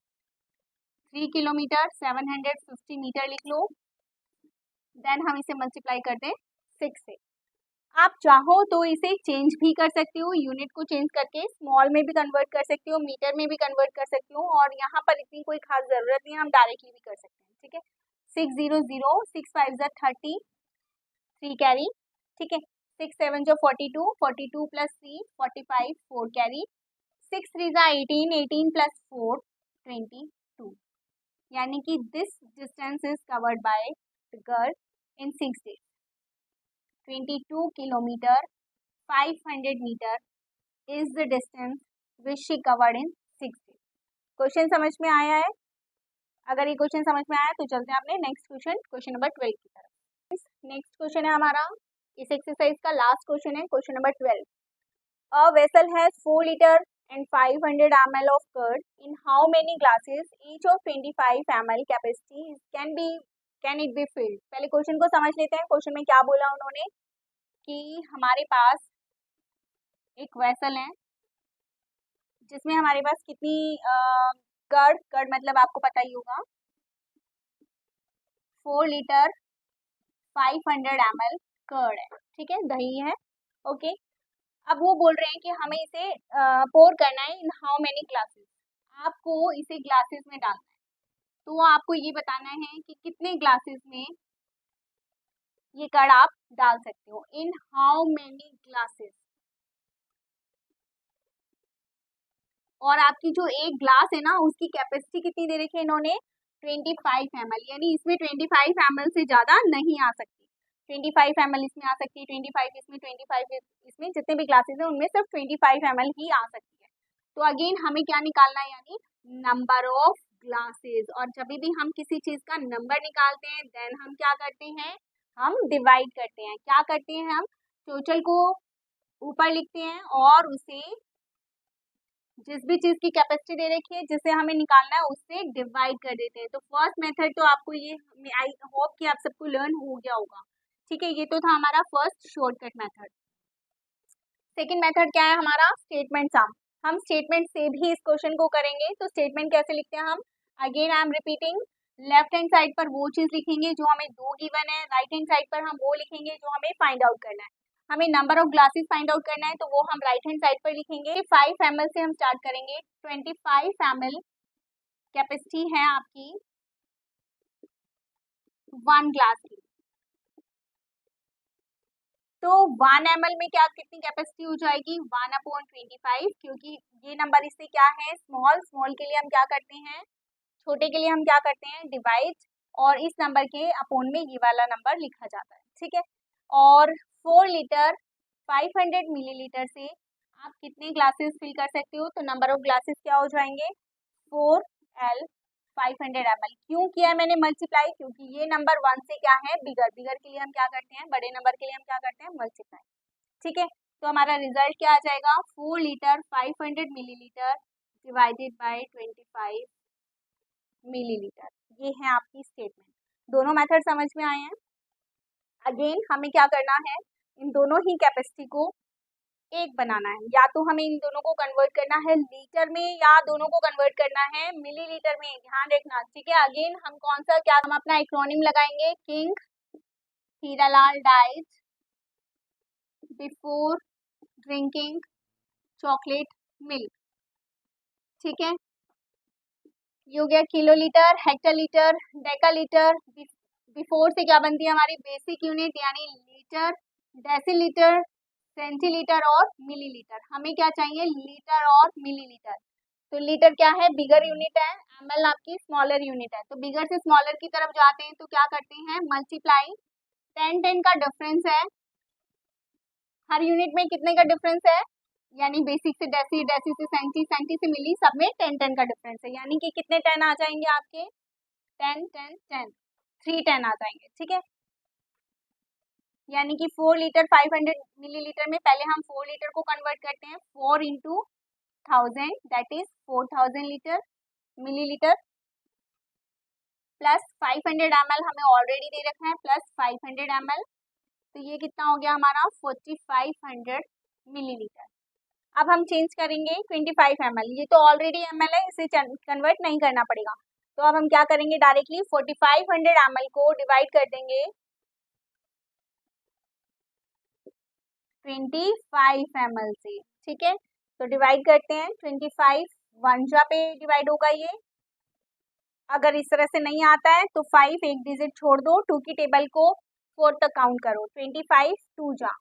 3 किलोमीटर 750 मीटर लिख लो, देन हम इसे मल्टीप्लाई कर दें 6 से। आप चाहो तो इसे चेंज भी कर सकते हो, यूनिट को चेंज करके स्मॉल में भी कन्वर्ट कर सकते हो, मीटर में भी कन्वर्ट कर सकते हो, और यहाँ पर इतनी कोई खास जरूरत नहीं है, हम डायरेक्टली भी कर सकते हैं, ठीक है। 600 6 5 30, 3 कैरी, ठीक है। 6 7 जो 42, 42 प्लस 3 45, 4 कैरी, 6 3 18, 18 प्लस 4 22, यानी कि this distance is covered by the girl in 6 days. 22 kilometre 500 metre is the distance which she covered in 6 days. Question समझ में आया है। अगर ये क्वेश्चन समझ में आया तो चलते हैं अपने नेक्स्ट क्वेश्चन, क्वेश्चन नंबर 12 की तरफ। नेक्स्ट क्वेश्चन है हमारा इस एक्सरसाइज का लास्ट क्वेश्चन है, question number 12। A vessel has 4 litre and 500 ml of curd. In how many glasses each of 25 ml capacity can it be filled? पहले question को समझ लेते हैं। क्वेश्चन में क्या बोला उन्होंने कि हमारे पास एक वेसल है जिसमें हमारे पास कितनी कर्ड मतलब आपको पता ही होगा 4 लीटर 500 ml कर्ड है, ठीक है, दही है, ओके। अब वो बोल रहे हैं कि हमें इसे पोर करना है इन हाउ मेनी ग्लासेस, आपको इसे ग्लासेस में डालना है, तो आपको ये बताना है कि कितने ग्लासेस में ये कर्ड आप डाल सकते हो, इन हाउ मेनी ग्लासेस। और आपकी जो एक ग्लास है ना उसकी कैपेसिटी कितनी दे रखी है इन्होंने, 25 ml, यानी इसमें 25 ml से ज़्यादा नहीं आ सकती। 25 ml इसमें आ सकती है, 25 इसमें, 25 इसमें, जितने भी ग्लासेस हैं उनमें सिर्फ 25 ml ही आ सकती है। तो अगेन हमें क्या निकालना है, यानी नंबर ऑफ ग्लासेस। और जब भी हम किसी चीज़ का नंबर निकालते हैं देन हम क्या करते हैं, हम डिवाइड करते हैं। क्या करते हैं, हम टोटल को ऊपर लिखते हैं और उसे जिस भी चीज़ की कैपेसिटी दे रखी है जिसे हमें निकालना है उससे डिवाइड कर देते हैं। तो फर्स्ट मेथड तो आपको ये, आई होप कि आप सबको लर्न हो गया होगा, ठीक है। ये तो था हमारा first shortcut method. Second method क्या है हमारा, स्टेटमेंट सम। हम स्टेटमेंट से भी इस क्वेश्चन को करेंगे। तो स्टेटमेंट कैसे लिखते हैं हम, again I am repeating, left hand side पर वो चीज़ लिखेंगे जो हमें 2 गिवन है, राइट हैंड साइड पर हम वो लिखेंगे जो हमें फाइंड आउट करना है। हमें number of glasses find out करना है तो वो हम राइट हैंड साइड पर लिखेंगे। 5 ml से हम स्टार्ट करेंगे, 25 ml कैपेसिटी है आपकी 1 ग्लास की। तो 1 ml में क्या कितनी कैपेसिटी हो जाएगी, 1/25, क्योंकि ये नंबर इससे क्या है, स्मॉल, स्मॉल के लिए हम क्या करते हैं, छोटे के लिए हम क्या करते हैं, डिवाइड, और इस नंबर के अपोन में ये वाला नंबर लिखा जाता है, ठीक है। और 4 लीटर 500 मिलीलीटर से आप कितने ग्लासेस फिल कर सकते हो, तो नंबर ऑफ ग्लासेस क्या हो जाएंगे, 4L 500 ml। क्यों किया है मैंने मल्टीप्लाई, क्योंकि ये नंबर 1 से क्या है, बिगर, बिगर के लिए हम क्या करते हैं, बड़े नंबर के लिए हम क्या करते हैं, मल्टीप्लाई, ठीक है। तो हमारा रिजल्ट क्या आ जाएगा, 4 litre 500 millilitre divided by 25 millilitre. ये है आपकी स्टेटमेंट। दोनों मेथड समझ में आए हैं। अगेन हमें क्या करना है, इन दोनों ही कैपेसिटी को एक बनाना है, या तो हमें इन दोनों को कन्वर्ट करना है लीटर में या दोनों को कन्वर्ट करना है मिलीलीटर में, ध्यान रखना, ठीक है। अगेन हम कौन सा, क्या हम अपना एक्रोनिम लगाएंगे, King Hiralal dies before drinking chocolate milk, ठीक है। ये हो गया किलोलीटर, हेक्टोलीटर, डेकालीटर। बिफोर से क्या बनती है हमारी बेसिक यूनिट, यानी लीटर, डेसीलीटर, सेंटीलीटर और मिलीलीटर। हमें क्या चाहिए, लीटर और मिलीलीटर। तो लीटर क्या है, बिगर यूनिट है, ml आपकी स्मॉलर यूनिट है। तो बिगर से स्मॉलर की तरफ जाते हैं तो क्या करते हैं, मल्टीप्लाई, 10 का डिफरेंस है, हर यूनिट में कितने का डिफरेंस है, यानी बेसिक से डेसी, डेसी से सेंटी, सेंटी से मिली, सब में 10 का डिफरेंस है, यानी कि कितने 10 आ जाएंगे आपके, 10 10 10, 3 10 आ जाएंगे, ठीक है। यानी कि 4 लीटर 500 मिलीलीटर में पहले हम 4 लीटर को कन्वर्ट करते हैं, 4 into 1000 that is 4000 litre millilitre, plus 500 ml हमें ऑलरेडी दे रखा है, प्लस 500 ml, तो ये कितना हो गया हमारा 4500 मिलीलीटर। अब हम चेंज करेंगे 25 ml, ये तो ऑलरेडी ml है, इसे कन्वर्ट नहीं करना पड़ेगा। तो अब हम क्या करेंगे, डायरेक्टली 4500 ml को डिवाइड कर देंगे 25 ml से, ठीक है। तो डिवाइड करते हैं, 25 1 जा पे डिवाइड होगा ये, अगर इस तरह से नहीं आता है तो 5 एक डिजिट छोड़ दो, 2 की टेबल को 4 तक काउंट करो, 25 2 जा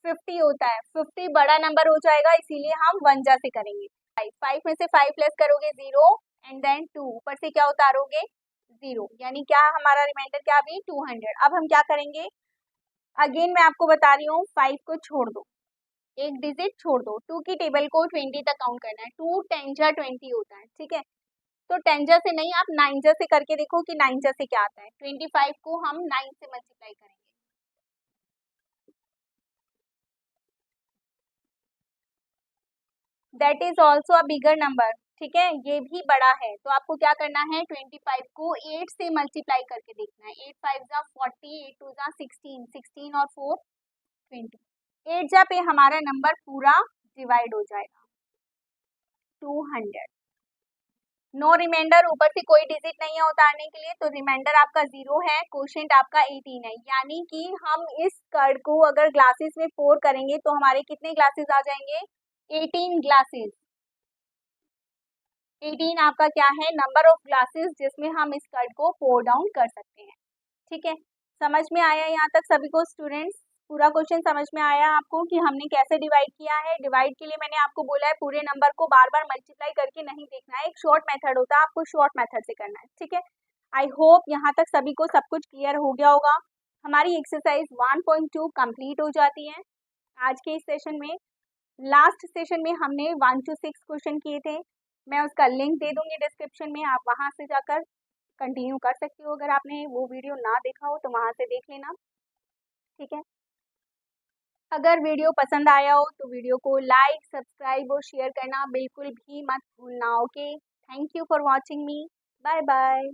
50 होता है, 50 बड़ा नंबर हो जाएगा इसीलिए हम 1 जा से करेंगे। 5 में से 5 प्लस करोगे 0 एंड देन 2, ऊपर से क्या उतारोगे 0, यानी क्या हमारा रिमाइंडर क्या अभी 200। अब हम क्या करेंगे, अगेन मैं आपको बता रही हूँ, 5 को छोड़ दो, एक डिजिट छोड़ दो, 2 की टेबल को 20 तक काउंट करना है, 2 10 जा 20 होता है, ठीक है। तो 10 जा से नहीं, आप 9 जा से करके देखो कि 9 जा से क्या आता है। 25 को हम 9 से मल्टीप्लाई करेंगे, that is also a bigger number, ठीक है, ये भी बड़ा है। तो आपको क्या करना है, 25 को 8 से मल्टीप्लाई करके देखना है, 8 5 जा 40, 8 2 जा 16, 16 और 4 20, 8 जा पे हमारा नंबर पूरा डिवाइड हो जाएगा 200। नो रिमाइंडर, ऊपर से कोई डिजिट नहीं है उतारने के लिए, तो रिमाइंडर आपका 0 है, कोशेंट आपका 18 है। यानी कि हम इस कर्ड को अगर ग्लासेस में पोर करेंगे तो हमारे कितने ग्लासेस आ जाएंगे? 18 ग्लासेस। 18 आपका क्या है? नंबर ऑफ ग्लासेस जिसमें हम इस कर्ड को पोर डाउन कर सकते हैं। ठीक है, समझ में आया यहाँ तक सभी को स्टूडेंट्स? पूरा क्वेश्चन समझ में आया आपको कि हमने कैसे डिवाइड किया है? डिवाइड के लिए मैंने आपको बोला है पूरे नंबर को बार बार मल्टीप्लाई करके नहीं देखना है, एक शॉर्ट मेथड होता है, आपको शॉर्ट मेथड से करना है। ठीक है, आई होप यहाँ तक सभी को सब कुछ क्लियर हो गया होगा। हमारी एक्सरसाइज 1.2 कंप्लीट हो जाती है आज के इस सेशन में। लास्ट सेशन में हमने 1 to 6 क्वेश्चन किए थे, मैं उसका लिंक दे दूंगी डिस्क्रिप्शन में, आप वहां से जाकर कंटिन्यू कर सकती हो। अगर आपने वो वीडियो ना देखा हो तो वहां से देख लेना। ठीक है, अगर वीडियो पसंद आया हो तो वीडियो को लाइक, सब्सक्राइब और शेयर करना बिल्कुल भी मत भूलना। Okay, thank you for watching me, bye bye.